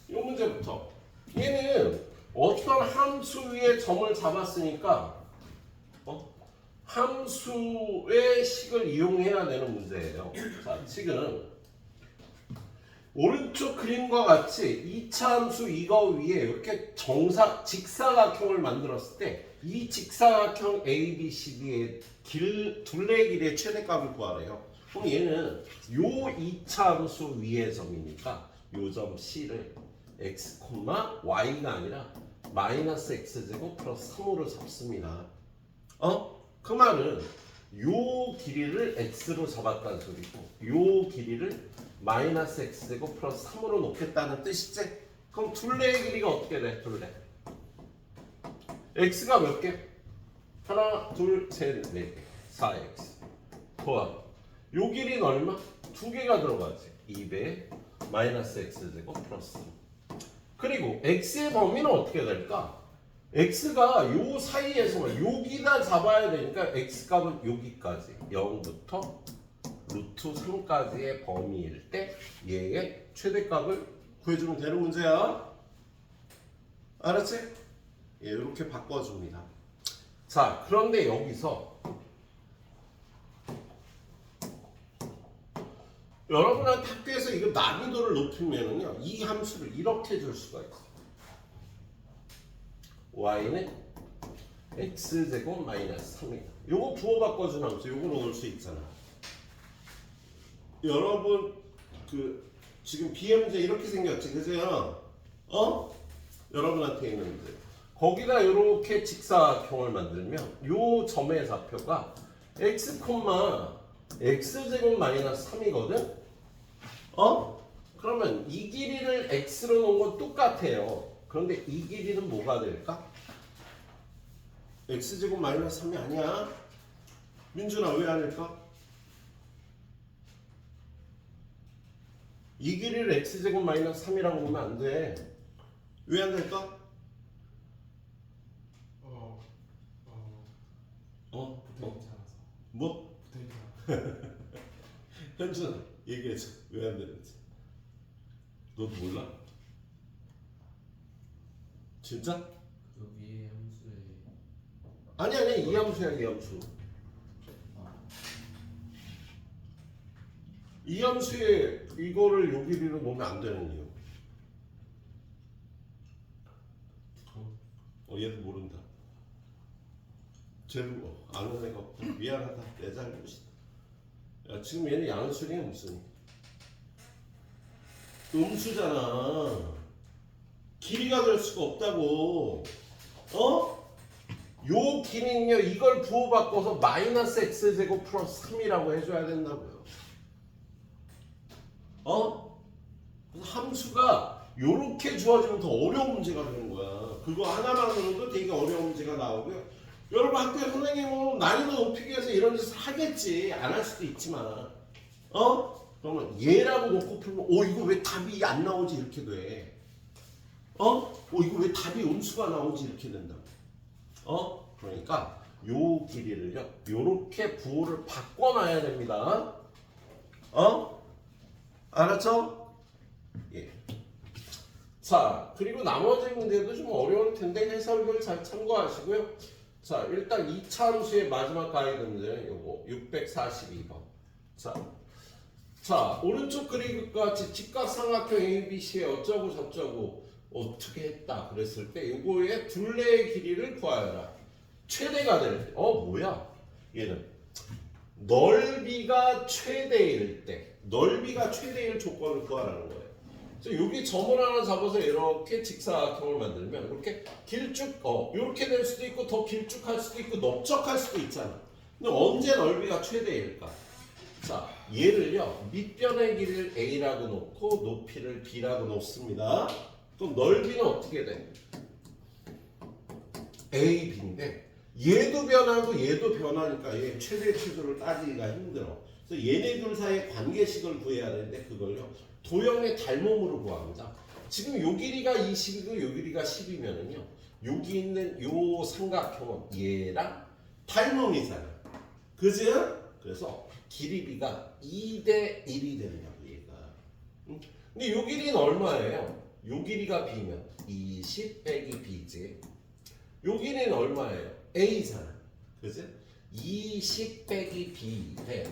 이 문제부터. 얘는 어떤 함수 위에 점을 잡았으니까 함수의 식을 이용해야 되는 문제예요. 자, 지금 오른쪽 그림과 같이 2차 함수 이거 위에 이렇게 직사각형을 만들었을 때 이 직사각형 ABCD의 둘레 길이의 최대값을 구하래요. 그럼 얘는 요 2차 함수 위의 점이니까 요 점 C를 x, y가 아니라 마이너스 x제곱 플러스 3으로 잡습니다. 그 말은 요 길이를 x로 잡았다는 소리고 요 길이를 마이너스 x제곱 플러스 3으로 놓겠다는 뜻이지? 그럼 둘레의 길이가 어떻게 돼? 둘레 x가 몇 개? 하나, 둘, 셋, 넷 개. 4x 더하기 요 길이는 얼마? 두 개가 들어가지. 2배 마이너스 x제곱 플러스 3. 그리고 x의 범위는 어떻게 될까? x가 요 사이에서만 여기다 잡아야 되니까 x값은 여기까지 0부터 루트 3까지의 범위일 때 얘의 최대값을 구해주면 되는 문제야. 알았지? 이렇게 바꿔줍니다. 자, 그런데 여기서 여러분한테 학교에서 이거 난이도를 높이면은요 이 함수를 이렇게 줄 수가 있어요. y는 x제곱 마이너스 3이다. 요거 부호 바꿔준 함수 요거 넣을 수 있잖아. 여러분 지금 BM제 이렇게 생겼지 그죠? 여러분한테 있는 문제. 거기다 이렇게 직사각형을 만들면 요 점의 좌표가 x, x제곱 마이너스 3이거든? 그러면 이 길이를 x로 놓은 건 똑같아요. 그런데 이 길이는 뭐가 될까? x제곱 마이너스 3이 아니야. 민준아 왜 아닐까? 이 길이를 x제곱 마이너스 3이라고 보면 안 돼. 왜 안 될까? 붙어있지 않아서. 뭐? 붙어있지 않아서. 현준아 얘기해줘. 왜 안 되는지. 너도 몰라? 진짜? 그 위에 함수에 아니 이 함수야 이 함수. 이 함수에 이거를 요 길이로 놓으면 안 되는 이유. 얘도 모른다. 쟤도 아는 애가 없고 미안하다. 내 잘못이다. 야 지금 얘는 양수냐 무슨? 음수잖아. 길이가 될 수가 없다고. 요 길이는요 이걸 부호 바꿔서 마이너스 x제곱 플러스 3이라고 해줘야 된다고요. 그래서 함수가 요렇게 주어지면 더 어려운 문제가 되는 거야. 그거 하나만으로도 되게 어려운 문제가 나오고요. 여러분 학교에 선생님은 난이도 높이기 위해서 이런 짓을 하겠지. 안 할 수도 있지만 그러면 얘라고 놓고 풀면 이거 왜 답이 안 나오지 이렇게 돼. 이거 왜 답이 음수가 나오지 이렇게 된다. 그러니까 요 길이를요 요렇게 부호를 바꿔놔야 됩니다. 알았죠? 예. 자, 그리고 나머지 문제도 좀 어려울 텐데 해설글 잘 참고하시고요. 자, 일단 2차 함수의 마지막 가이드 문제는 요거 642번. 자, 오른쪽 그래프과 같이 직각삼각형 ABC에 어쩌고 저쩌고 어떻게 했다 그랬을 때 요거의 둘레의 길이를 구하여라. 최대가 될 때. 뭐야? 얘는 넓이가 최대일 때. 넓이가 최대일 조건을 구하라는 거예요. 그래서 여기 점을 하나 잡아서 이렇게 직사각형을 만들면 이렇게 길쭉 이렇게 될 수도 있고 더 길쭉할 수도 있고 넓적할 수도 있잖아. 근데 언제 넓이가 최대일까? 자, 얘를요 밑변의 길이를 A라고 놓고 높이를 B라고 놓습니다. 그럼 넓이는 어떻게 돼? A, B인데 얘도 변하고 얘도 변하니까 얘 최대 최소를 따지기가 힘들어. 그래서 얘네 둘 사이의 관계식을 구해야 되는데 그걸요 도형의 닮음으로 구합니다. 지금 요 길이가 20이고 요 길이가 10이면은요 여기 있는 요 삼각형은 얘랑 닮음이잖아. 그죠? 그래서 길이비가 2대 1이 된다고 얘가. 근데 요 길이는 얼마예요? 요 길이가 B면 20 빼기 B지. 요 길이는 얼마예요? A잖아. 그지? 20 빼기 B인데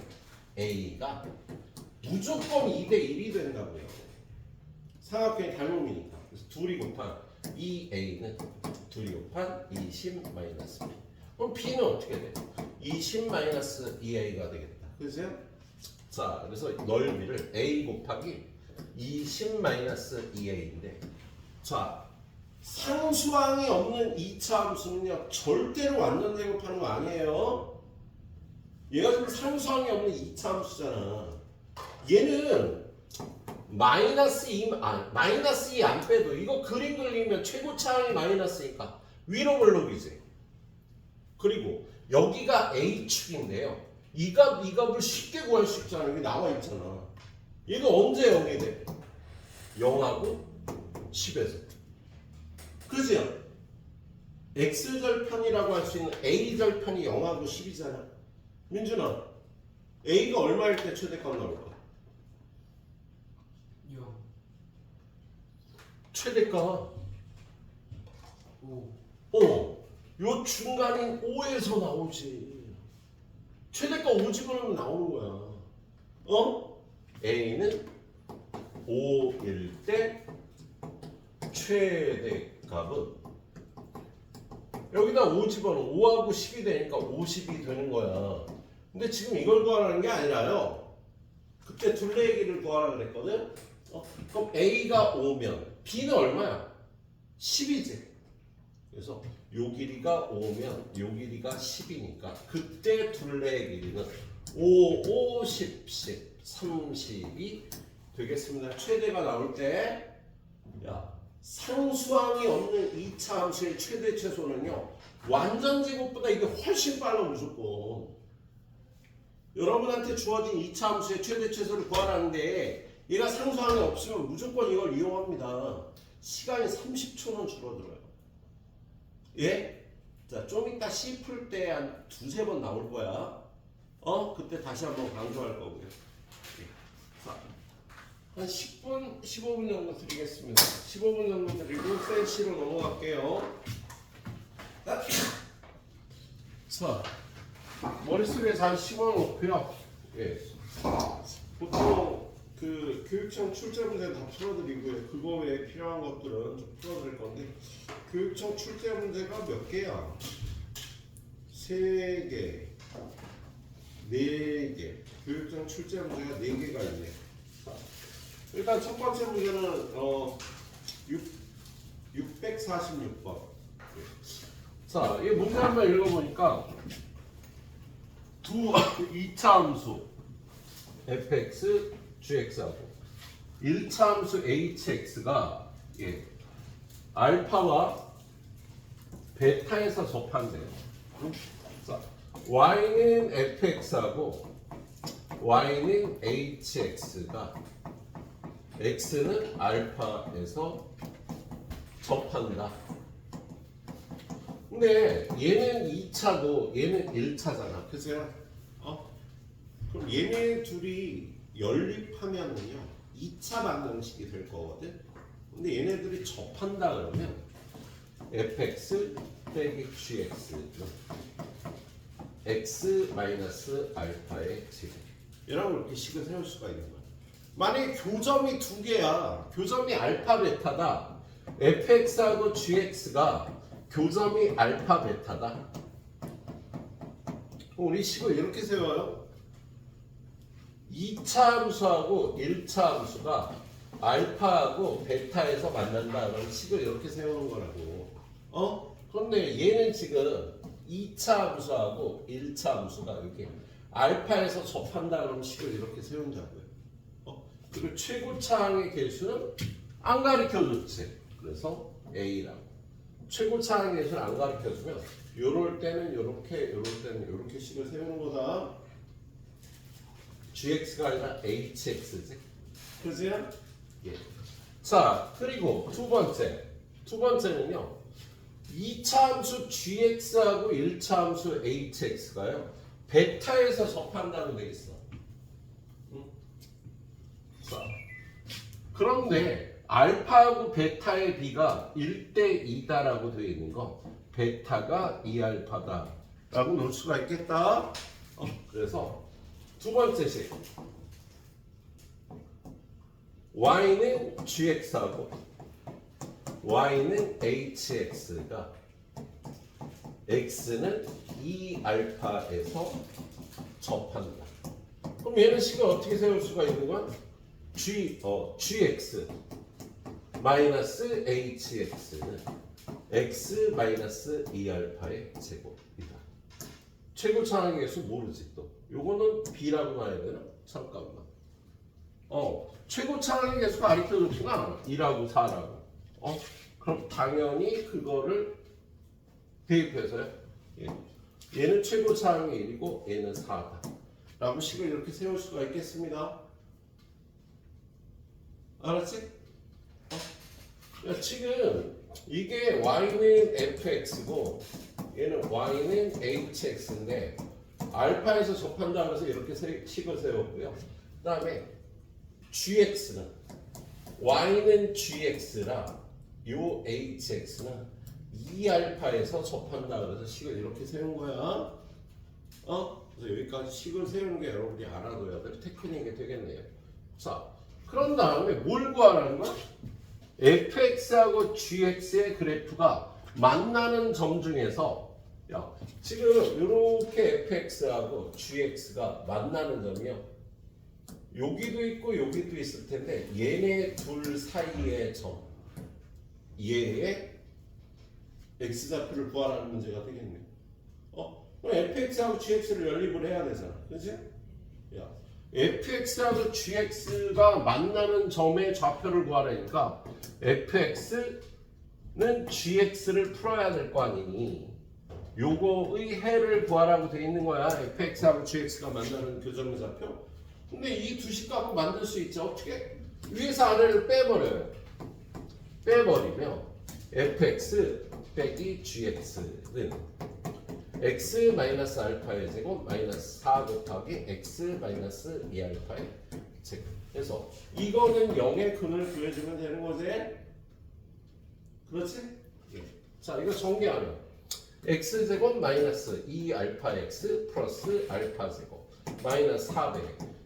A가 무조건 2대 1이 된다고요. 삼각형의 닮음이니까. 그래서 둘이 곱한 2A는 둘이 곱한 20 마이너스 B. 그럼 B는 어떻게 돼? 20 마이너스 2A가 되겠다. 그죠? 자, 그래서 넓이를 A 곱하기 20 마이너스 2A인데 자, 상수항이 없는 2차 함수는요 절대로 완전 제곱하는 거 아니에요. 얘가 지금 상수항이 없는 2차 함수잖아. 얘는 마이너스 2 안 빼도 이거 그림 그리면 최고차항이 마이너스니까 위로 블록이지. 그리고 여기가 A축인데요 이 값을 쉽게 구할 수 있잖아. 여기 나와 있잖아. 얘가 언제 0이 돼? 0하고 10에서. 그죠? X절편이라고 할 수 있는 A절편이 0하고 10이잖아. 민준아, A가 얼마일 때 최대값 나올까? 0 최대값. 5 요 중간인 5에서 나오지. 최대값 5 집어넣으면 나오는 거야. A는 5일 때 최대값은 여기다 5 집어넣으면 5하고 10이 되니까 50이 되는 거야. 근데 지금 이걸 구하라는 게 아니라요. 그때 둘레의 길이를 구하라고 그랬거든. 그럼 A가 5면 B는 얼마야? 10이지. 그래서 요 길이가 5면 요 길이가 10이니까 그때 둘레의 길이는 5, 5, 10, 10, 30이 되겠습니다. 최대가 나올 때 상수항이 없는 2차 함수의 최대 최소는요 완전 제곱보다 이게 훨씬 빨라 무조건. 여러분한테 주어진 2차 함수의 최대 최소를 구하라는데 얘가 상수항이 없으면 무조건 이걸 이용합니다. 시간이 30초는 줄어들어요. 예? 자, 좀 이따 C 풀 때 한 두세 번 나올 거야. 그때 다시 한번 강조할 거고요. 자, 한 10분, 15분 정도 드리겠습니다. 15분 정도 드리고 센시로 넘어갈게요. 자, 머릿속에 잘 심어놓고요. 예. 보통 그 교육청 출제 문제 다 풀어드리고요. 그거 외에 필요한 것들은 좀 풀어드릴 건데 교육청 출제 문제가 몇 개야? 3개, 4개. 교육청 출제 문제가 4개가 있네. 일단 첫 번째 문제는 646번. 자, 이 문제 한번 읽어보니까 2차 함수 fx, gx하고 1차 함수 hx가 알파와 베타에서 접한대요. 자, y는 fx하고 y는 hx가 x는 알파에서 접한다. 근데 얘는 2차고 얘는 1차잖아. 그죠? 그럼 얘네 둘이 연립하면은요 2차 방정식이 될 거거든. 근데 얘네들이 접한다 그러면 fx 빼기 gx는 x 마이너스 알파의 제곱. 이라고 이렇게 식을 세울 수가 있는 거야. 만약에 교점이 두 개야. 교점이 알파 베타다. fx하고 gx가 교점이 알파 베타다. 우리 식을 이렇게 세워요. 2차 함수하고 1차 함수가 알파하고 베타에서 만난다. 그럼 식을 이렇게 세우는 거라고. 그런데 얘는 지금 2차 함수하고 1차 함수가 이렇게 알파에서 접한다. 그러면 식을 이렇게 세운다고요. 그리고 최고차항의 개수는 안 가르쳐줬지. 그래서 A라고. 최고차항의 개수를 안 가르쳐주면 요럴 때는 요렇게, 요럴 때는 요렇게 식을 세우는 거다. GX가 아니라 HX지. 그지요? 예. 자, 그리고 두 번째는요. 2차 함수 GX하고 1차 함수 HX가요. 베타에서 접한다고 돼 있어. 자, 그런데 알파하고 베타의 비가 1대 2다라고 되어 있는 거 베타가 2알파다 라고 놓을 수가 있겠다. 그래서 두 번째 식 y는 gx하고 y는 hx가 x는 2알파에서 접한다. 그럼 얘는 식을 어떻게 세울 수가 있는 거야? gx 마이너스 hx는 x 마이너스 2알파의 제곱이다. 최고차항의 개수 모르지 또. 요거는 b라고 봐야 되나? 잠깐만. 최고차항의 개수가 가르쳐줬구나. 2라고 4라고. 그럼 당연히 그거를 대입해서요. 얘는 최고차항이 1이고 얘는 4다. 라고 식을 이렇게 세울 수가 있겠습니다. 알았지? 야, 지금 이게 y는 fx고 얘는 y는 hx인데 알파에서 접한다 해서 이렇게 식을 세웠고요. 그 다음에 gx는 y는 gx라 요 hx는 2알파에서 접한다 그래서 식을 이렇게 세운 거야. 그래서 여기까지 식을 세우는 게 여러분이 알아둬야 될 테크닉이 되겠네요. 자, 그런 다음에 뭘 구하라는 거야? fx하고 gx의 그래프가 만나는 점 중에서 지금 이렇게 fx하고 gx가 만나는 점이요. 여기도 있고 여기도 있을 텐데 얘네 둘 사이의 점 얘의 x좌표를 구하라는 문제가 되겠네요. 그럼 fx하고 gx를 연립을 해야 되잖아. 그치? fx하고 gx가 만나는 점의 좌표를 구하라니까 fx는 gx를 풀어야 될 거 아니니 요거의 해를 구하라고 돼 있는 거야. fx하고 gx가 만나는 교점의 좌표. 근데 이 두 식값을 만들 수 있죠. 어떻게? 위에서 아래를 빼버려요. 빼버리면 fx 빼기 gx는 x 마이너스 알파의 제곱 마이너스 4 곱하기 x 마이너스 2알파의 제곱. 그래서 이거는 0의 근을 구해주면 되는 거지? 그렇지? 예. 자, 이거 정리하면 x 제곱 마이너스 2알파 x 플러스 알파 제곱 마이너스 4배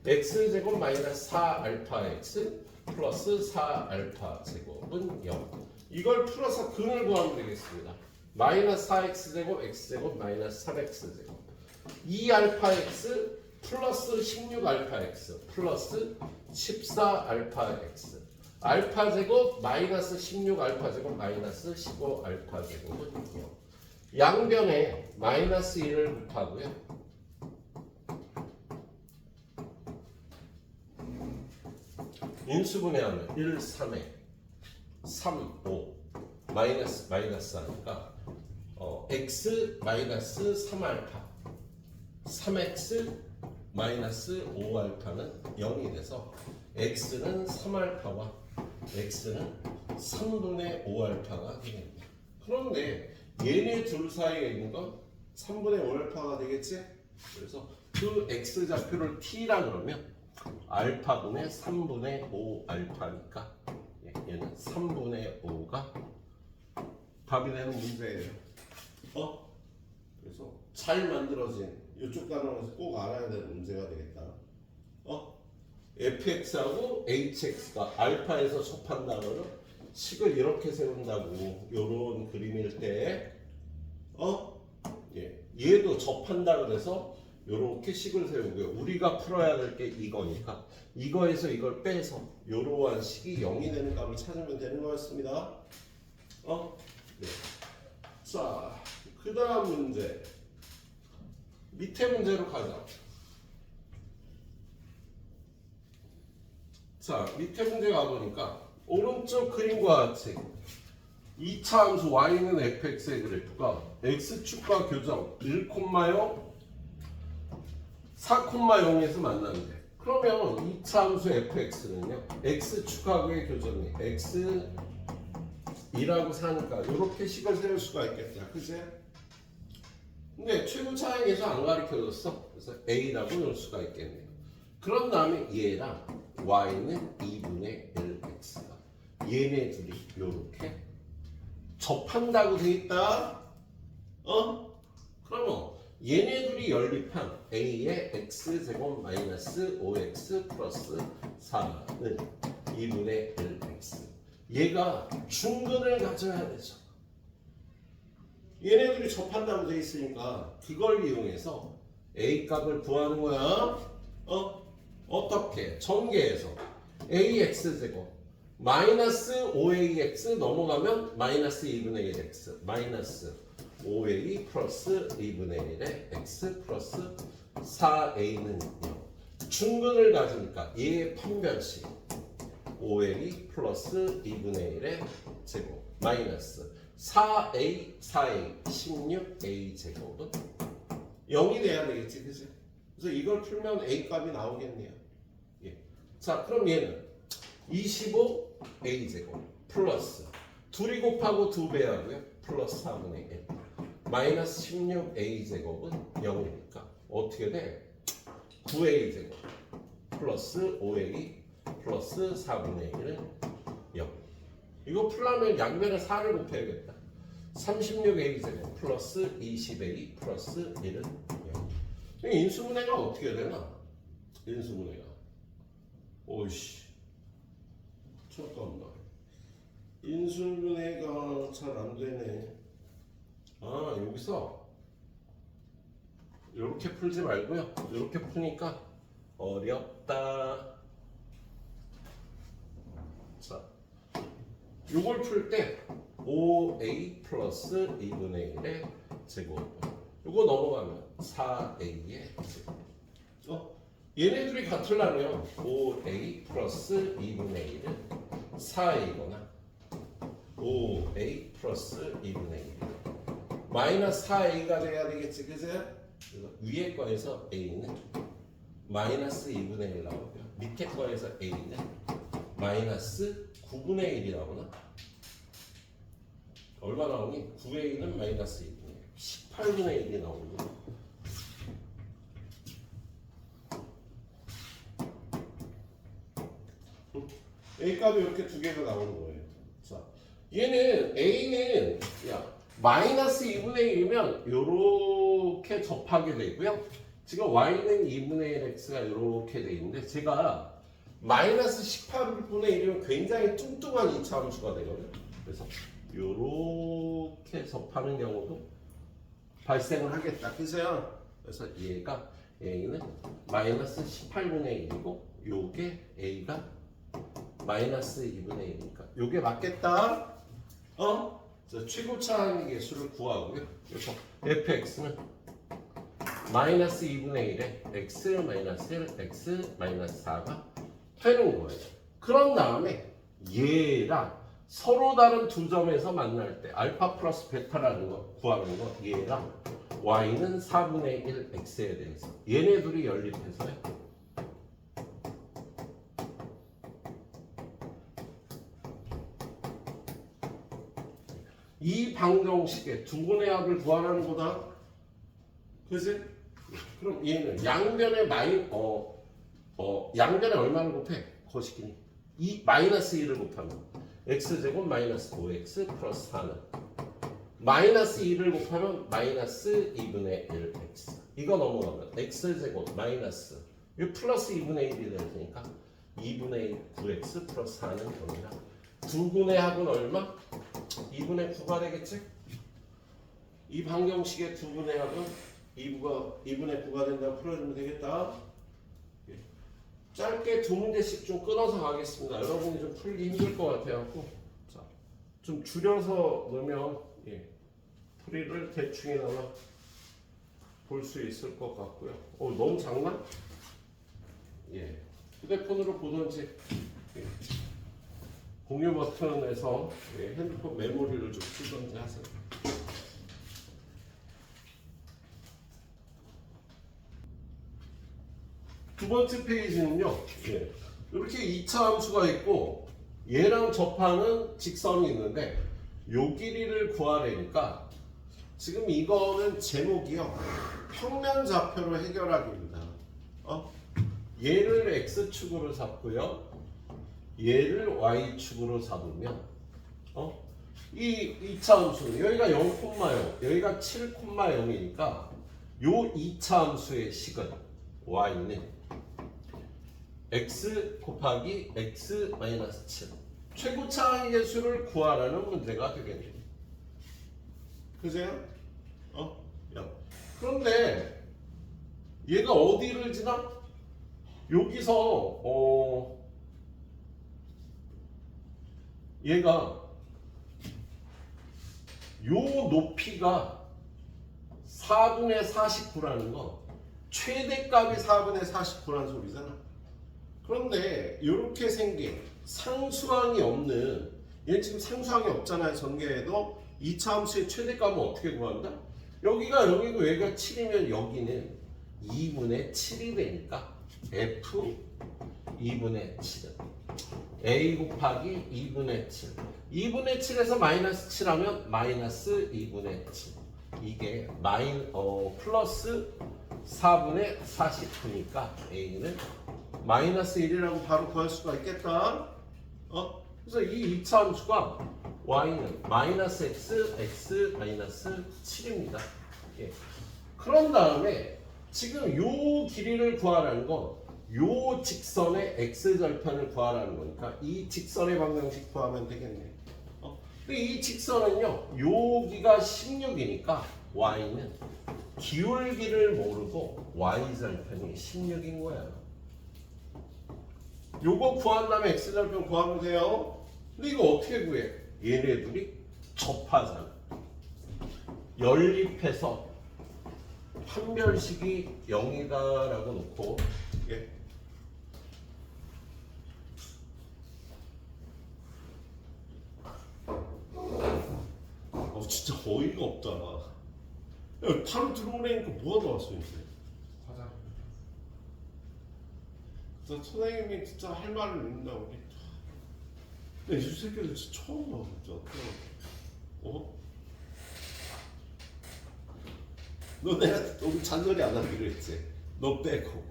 x 제곱 마이너스 4알파 x 플러스 4알파 제곱은 0. 이걸 풀어서 근을 구하면 되겠습니다. 마이너스 4x제곱 x제곱 마이너스 3x제곱 2알파x 플러스 16알파x 플러스 14알파x 알파제곱 마이너스 16알파제곱 마이너스 15알파제곱은 0. 양변에 마이너스 1을 곱하고요. 인수분해하면 1, 3에 3, 5 마이너스 하니까 x 마이너스 3알파 3x 마이너스 5알파는 0이 돼서 x는 3알파와 x는 3분의 5알파가 되겠네요. 그런데 얘네 둘 사이에 있는 건 3분의 5알파가 되겠지? 그래서 그 x좌표를 t라 그러면 알파분의 3분의 5알파니까 얘는 3분의 5가 답이 되는 문제예요. 그래서 잘 만들어진 이쪽 단어에서 꼭 알아야 되는 문제가 되겠다. fx하고 hx가 알파에서 접한다면 식을 이렇게 세운다고 요런 그림일 때 얘도 접한다 그래서 요렇게 식을 세우고요. 우리가 풀어야 될 게 이거니까 이거에서 이걸 빼서 요러한 식이 0이 되는 값을 찾으면 되는 거였습니다. 네. 자, 그 다음 문제 밑에 문제로 가자. 자, 밑에 문제 가보니까 오른쪽 그림과 같이 2차 함수 y는 fx의 그래프가 x축과 교점 1,0 4,0에서 만나는데 그러면 2차 함수 fx는요 x축하고의 교점이 x2라고 사니까 이렇게 식을 세울 수가 있겠다. 그치? 근데 최고 차항에서 안 가르쳐줬어. 그래서 a라고 넣을 수가 있겠네요. 그런 다음에 얘랑 y는 2분의 1x가 얘네 둘이 이렇게 접한다고 돼 있다. 그러면 얘네 둘이 연립한 a의 x제곱 마이너스 5x 플러스 4는 2분의 1x 얘가 중근을 가져야 되죠. 얘네들이 접한다고 돼 있으니까 그걸 이용해서 a 값을 구하는 거야. 어떻게? 전개해서 ax제곱 마이너스 5ax 넘어가면 마이너스 2분의 1x 마이너스 5a 플러스 2분의 1의 x 플러스 4a는 0 중근을 가지니까 얘의 판별식 5a 플러스 2분의 1의 제곱 마이너스 4a 16a 제곱은 0이 돼야 되겠지, 그치? 그래서 이걸 풀면 a 값이 나오겠네요. 자, 그럼 얘는 25a 제곱 플러스 둘이 곱하고 2배 하고요 플러스 4분의 1 마이너스 16a 제곱은 0이니까 어떻게 돼? 9a 제곱 플러스 5a 플러스 4분의 1은 0. 이거 풀려면 양변에 4를 곱해야겠다. 36a 제곱 플러스 20a 플러스 1은 0. 인수분해가 어떻게 되나? 인수분해가 오이씨 잠깐만 인수분해가 잘 안되네. 아, 여기서 이렇게 풀지 말고요 이렇게 푸니까 어렵다. 자, 요걸 풀 때 5a 플러스 2분의 1의 제곱 요거 넘어가면 4a의 제곱. 얘네들이 같으려면 5a 플러스 2분의 1은 4a거나 5a 플러스 2분의 1은 마이너스 4a가 돼야 되겠지, 그죠? 그래서 위에 거에서 a는 마이너스 2분의 1 나오고요 밑에 거에서 a는 마이너스 9분의 1이 나오나? 얼마 나오니? 9a는 마이너스 2분의 1 18분의 1이 나오는 거. A 값이 이렇게 두 개가 나오는 거예요. 자, 얘는 A는 마이너스 2분의 1이면 이렇게 접하게 되고요. 지금 Y는 2분의 1X가 이렇게 돼 있는데 제가 마이너스 18분의 1이면 굉장히 뚱뚱한 2차 함수가 되거든요. 그래서 이렇게 접하는 경우도 발생을 하겠다. 그죠? 그래서 얘가 A는 마이너스 18분의 1이고 요게 A가 마이너스 2분의 1이니까 요게 맞겠다. 그래서 최고차항의 개수를 구하고요. 그래서 fx는 마이너스 2분의 1에 x 마이너스 1, x 마이너스 4가 되는 거예요. 그런 다음에 얘랑 서로 다른 두 점에서 만날 때 알파 플러스 베타라는 거 구하는 거 얘랑 y는 4분의 1 x에 대해서 얘네 둘이 연립해서요. 이 방정식의 두 분의 합을 구하라는 거다. 그치? 그럼 얘는 양변에 양변에 얼마를 곱해? 거시기니 이 마이너스 1을 곱하면 x제곱 마이너스 5x 플러스 4는 마이너스 2를 곱하면 마이너스 2분의 1x. 이거 넘어가면 x제곱 마이너스 이 플러스 2분의 1이 될 테니까 2분의 9x 플러스 4는 0이라 2분의 합은 얼마? 2분의 9가 되겠지? 이 방정식의 2분의 합은 2분의 9가 된다고 풀어주면 되겠다. 짧게 두 문제씩 좀 끊어서 가겠습니다. 여러분이 좀 풀기 힘들 것 같아요. 자, 좀 줄여서 넣으면 풀이를 대충이나마 볼 수 있을 것 같고요. 너무 작나? 휴대폰으로 보든지 공유 버튼에서 핸드폰 메모리를 좀 쓰든지 하세요. 두 번째 페이지는요. 이렇게 2차 함수가 있고 얘랑 접하는 직선이 있는데 요 길이를 구하려니까 지금 이거는 제목이요. 평면 좌표로 해결하기입니다. 얘를 x축으로 잡고요. 얘를 y축으로 잡으면 이 2차 함수는 여기가 0,0 여기가 7,0이니까 요 2차 함수의 식은 y는 x 곱하기 x 마이너스 7 최고차의 개수를 구하라는 문제가 되겠네요. 그죠? 그런데 얘가 어디를 지나? 여기서 얘가 요 높이가 4분의 49라는 건 최대값이 4분의 49라는 소리잖아. 그런데 이렇게 생긴 상수항이 없는 얘는 지금 상수항이 없잖아요. 전개에도 2차 함수의 최대값은 어떻게 구한다? 여기가 0이고 여기가 7이면 여기는 2분의 7이 되니까 f 2분의 7은 a 곱하기 2분의 7 2분의 7에서 마이너스 7하면 마이너스 2분의 7 이게 플러스 4분의 49니까 a는 마이너스 1이라고 바로 구할 수가 있겠다. 그래서 이 2차 함수가 y는 마이너스 x 마이너스 7입니다. 그런 다음에 지금 요 길이를 구하라는 건 요 직선의 x절편을 구하라는 거니까 이 직선의 방정식 구하면 되겠네. 근데 이 직선은요 여기가 16이니까 y는 기울기를 모르고 y절편이 16인 거야. 요거 구한 다음에 x절편 구하면 돼요. 근데 이거 어떻게 구해? 얘네들이 접하잖아. 연립해서 판별식이 0이다라고 놓고 진짜 어이가 없다. 야, 바로 들어오라니까 뭐가 나왔어 이제. 과자. 그래서 선생님이 진짜 할 말을 듣는다 우리. 근데 이 새끼들 진짜 처음 봐 진짜. 너 내가 너무 잔소리 안 하기로 했지. 너 빼고.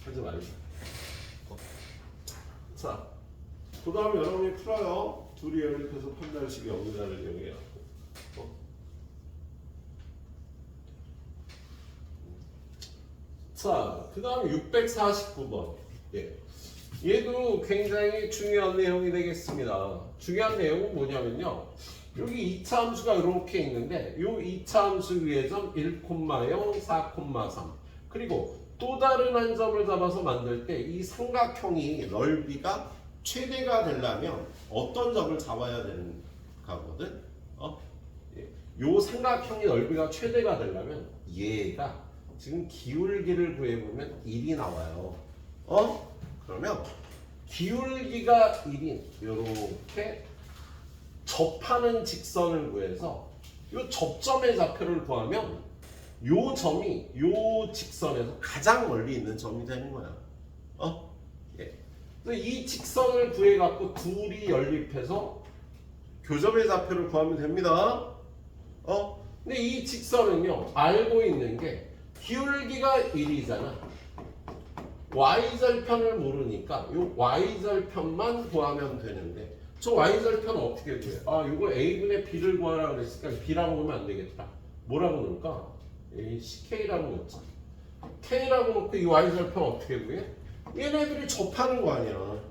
하지 말자. 자, 그 다음에 여러분이 풀어요. 둘이 연립해서 판별식이 영리다를 이용해갖고. 자, 그 다음 649번. 얘도 굉장히 중요한 내용이 되겠습니다. 중요한 내용은 뭐냐면요. 여기 2차 함수가 이렇게 있는데 이 2차 함수 위의 점 1,0, 4,3 그리고 또 다른 한 점을 잡아서 만들 때 이 삼각형이 넓이가 최대가 되려면 어떤 점을 잡아야 되는 거거든? 요 삼각형이 넓이가 최대가 되려면 얘가 지금 기울기를 구해보면 1이 나와요. 그러면 기울기가 1인 요렇게 접하는 직선을 구해서 요 접점의 좌표를 구하면 요 점이 요 직선에서 가장 멀리 있는 점이 되는 거야. 이 직선을 구해갖고 둘이 연립해서 교점의 좌표를 구하면 됩니다. 근데 이 직선은요 알고 있는 게 기울기가 1이잖아. y절편을 모르니까 요 y절편만 구하면 되는데 저 y절편 어떻게 구해? 아, 이거 a분의 b를 구하라 그랬으니까 b라고 넣으면 안 되겠다. 뭐라고 넣을까? ck라고 넣자. k라고 넣고 이 y절편 어떻게 구해? 얘네들이 접하는 거 아니야.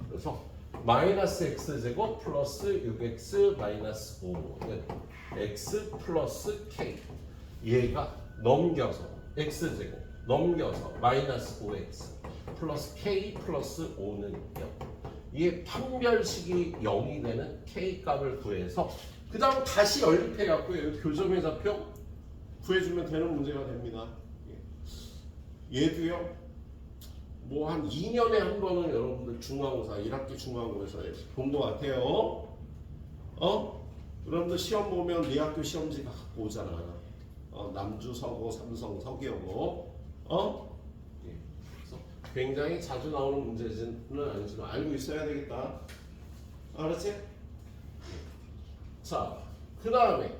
그래서 마이너스 x제곱 플러스 6x 마이너스 5는 x 플러스 k. 얘가 넘겨서 x제곱 넘겨서 마이너스 5x 플러스 k 플러스 5는 0. 이게 판별식이 0이 되는 k 값을 구해서 그 다음 다시 연립해갖고 교점의 좌표 구해주면 되는 문제가 됩니다. 얘도요. 뭐 한 2년에 한 번은 여러분들 중간고사 1학기 중간고사에 본 것 같아요. 여러분들 시험 보면 네 학교 시험지 갖고 오잖아. 남주 서고 삼성 서기여고. 예. 그래서 굉장히 자주 나오는 문제는 아니지만 알고 있어야 되겠다. 알았지? 예. 자, 그 다음에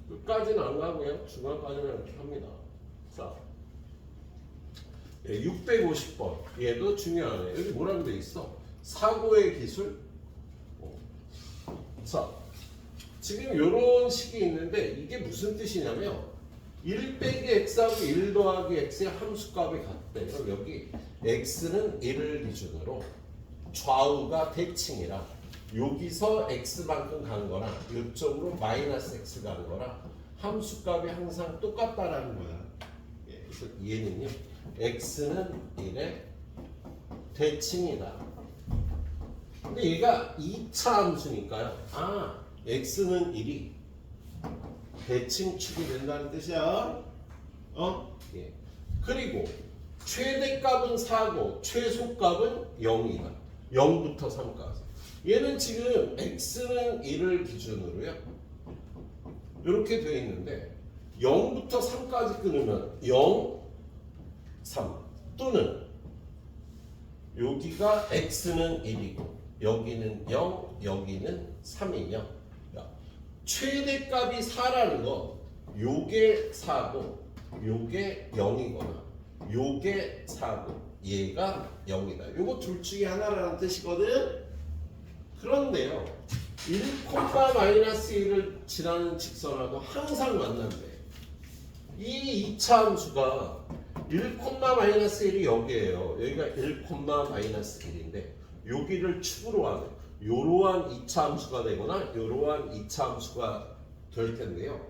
끝까지는 안 가고요. 중간까지는 이렇게 합니다. 자, 650번. 얘도 중요하네. 여기 뭐라고 돼 있어? 사고의 기술. 자, 지금 이런 식이 있는데 이게 무슨 뜻이냐면 1 빼기 x하고 1 더하기 x의 함수값이 같대. 그럼 여기 x는 1을 기준으로 좌우가 대칭이라 여기서 x만큼 간 거랑 이쪽으로 마이너스 x 가는 거랑 함수값이 항상 똑같다라는 거야. 그래서 얘는요. x는 1의 대칭이다. 근데 얘가 2차 함수니까요. x는 1이 대칭축이 된다는 뜻이야. 예. 그리고 최대값은 4고 최소값은 0이다. 0부터 3까지. 얘는 지금 x는 1을 기준으로요. 이렇게 되어 있는데 0부터 3까지 끊으면 0, 3 또는 여기가 x는 1이고 여기는 0, 여기는 3이며 최대값이 4라는 건 요게 4고 요게 0이거나 요게 4고 얘가 0이다. 요거 둘 중에 하나라는 뜻이거든. 그런데요. 1,-1을 지나는 직선하고 항상 만난대. 이 2차 함수가 1,-1이 여기에요. 여기가 1,-1인데 여기를 축으로 하는 이러한 2차 함수가 되거나 이러한 2차 함수가 될 텐데요.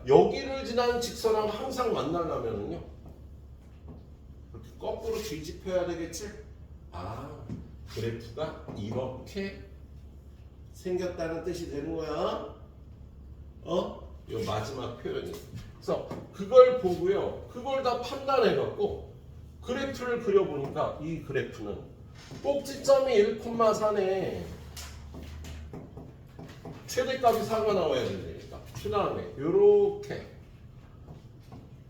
여기를 지나는 직선하고 항상 만나려면은요. 이렇게 거꾸로 뒤집혀야 되겠지? 그래프가 이렇게 생겼다는 뜻이 되는 거야. 이 마지막 표현이. 그래서 그걸 보고요. 그걸 다 판단해갖고 그래프를 그려보니까 이 그래프는 꼭지점이 1,4네. 최대값이 4가 나와야 되니까. 그 다음에 이렇게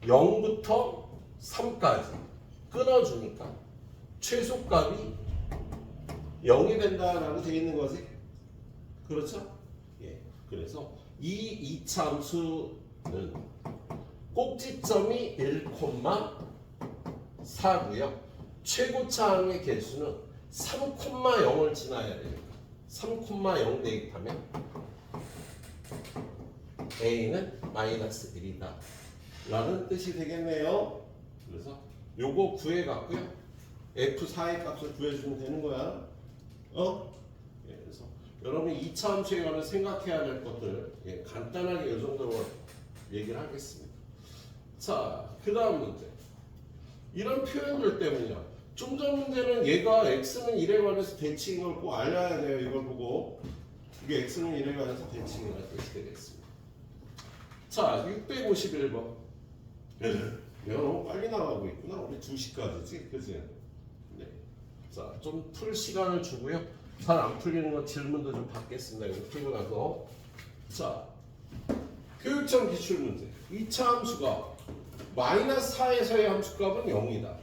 0부터 3까지 끊어주니까 최소값이 0이 된다라고 되어 있는 거지. 그렇죠? 예. 그래서 이 2차 함수는 꼭지점이 1,4고요. 최고차항의 개수는 3,0을 지나야 되니까 3,0 대입하면 a는 마이너스 1이다 라는 뜻이 되겠네요. 그래서 요거 구해갖고요. F4의 값을 구해주면 되는 거야. 예, 그래서 여러분 2차 함수에 관해 생각해야 될 것들 간단하게 이 정도로 얘기를 하겠습니다. 자, 그 다음 문제. 이런 표현들 때문이야. 좀 전 문제는 얘가 x는 1에 관해서 대칭인 걸 꼭 알아야 돼요. 이걸 보고. 이게 x는 1에 관해서 대칭이라는 뜻이 되겠습니다. 자, 651번. 내가 너무 빨리 나가고 있구나. 우리 2시까지지. 그치? 네. 자, 좀 풀 시간을 주고요. 잘 안 풀리는 거 질문도 좀 받겠습니다. 이거 풀고 나서. 자, 교육청 기출문제. 2차 함수가 마이너스 4에서의 함수값은 0이다.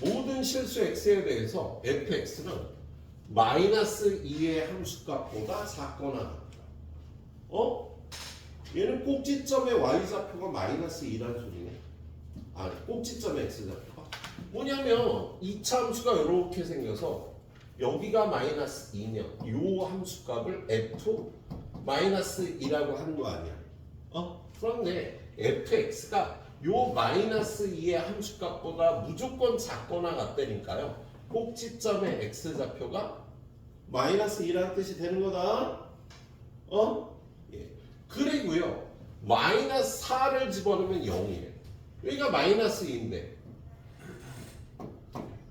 모든 실수 x에 대해서 fx는 마이너스 2의 함수값보다 작거나 얘는 꼭지점의 y좌표가 마이너스 2라는 소리네. 꼭지점의 x좌표가 뭐냐면 2차 함수가 이렇게 생겨서 여기가 마이너스 2면 요 함수값을 f 마이너스 2라고 하는 거 아니야? 그런데 fx가 요 마이너스 2의 함수값보다 무조건 작거나 같다니까요. 꼭지점의 x좌표가 마이너스 2라는 뜻이 되는 거다. 예. 그리고요. 마이너스 4를 집어넣으면 0이에요. 여기가 마이너스 2인데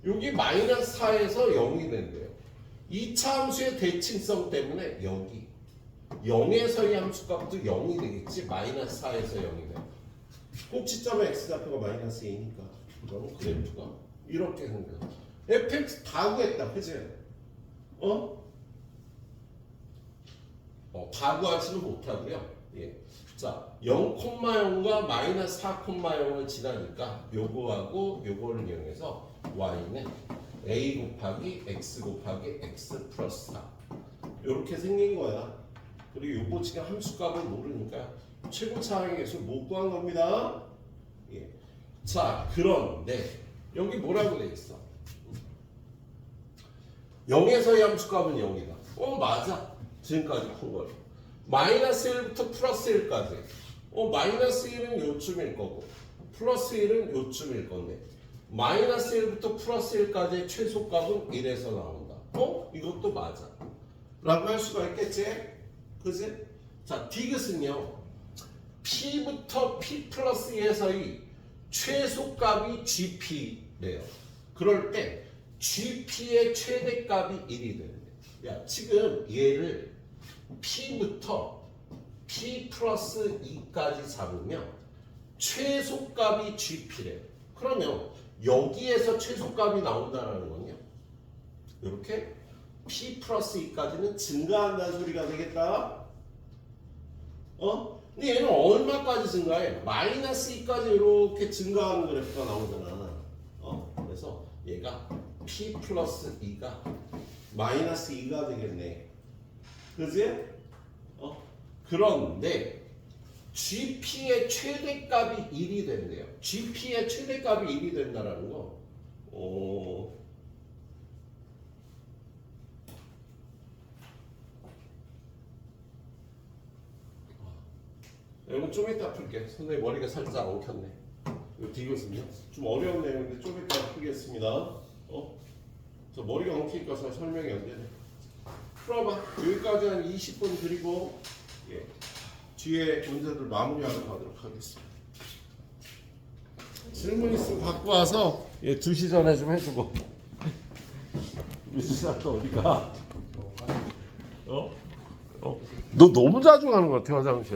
여기 마이너스 4에서 0이 된대요. 2차 함수의 대칭성 때문에 여기 0에서의 함수값도 0이 되겠지. 마이너스 4에서 0이 돼. 꼭지점의 x좌표가 마이너스 2니까 그러면 그래프가 이렇게 생겨. fx 다 구했다. 그치? 다 구하지는 못하고요. 예. 자, 0,0과 마이너스 4,0을 지나니까 요거하고 요거를 이용해서 y는 a 곱하기 x 곱하기 x 플러스 4 이렇게 생긴 거야. 그리고 요거 지금 함수값을 모르니까 최고차항의 값을 못 구한 겁니다. 예. 자, 그런데 여기 뭐라고 돼 있어? 0에서의 함수값은 0이다. 맞아. 지금까지 푼 거예요. 마이너스 1부터 플러스 1까지. 마이너스 1은 요쯤일 거고 플러스 1은 요쯤일 건데 마이너스 1부터 플러스 1까지의 최소값은 1에서 나온다. 이것도 맞아. 라고 할 수가 있겠지? 그지? 자, 디귿은요. P부터 P 플러스 2에서의 최소값이 GP래요. 그럴 때 GP의 최대값이 1이 되는데 야, 지금 얘를 P부터 P 플러스 2까지 잡으면 최소값이 GP래요. 그러면 여기에서 최소값이 나온다는 건요. 이렇게 P 플러스 2까지는 증가한다는 소리가 되겠다. 근데 얘는 얼마까지 증가해? 마이너스 2까지 이렇게 증가하는 그래프가 나오잖아. 그래서 얘가 P 플러스 2가 마이너스 2가 되겠네. 그지? 그런데 GP의 최대값이 1이 된대요. GP의 최대값이 1이 된다는 거. 이건 좀 이따 풀게. 선생님 머리가 살짝 엉켰네. 이거 디귿은요? 좀 어려운 내용인데 좀 이따 풀겠습니다. 저 머리가 엉키니까 잘 설명이 안 되네. 풀어봐. 여기까지 한 20분 드리고 예. 뒤에 문제들 마무리하러 가도록 하겠습니다. 질문 있으면 갖고 와서 2시 전에 좀 해주고. 미수사 또 어디가? 너 너무 자주 가는 것 같아 화장실.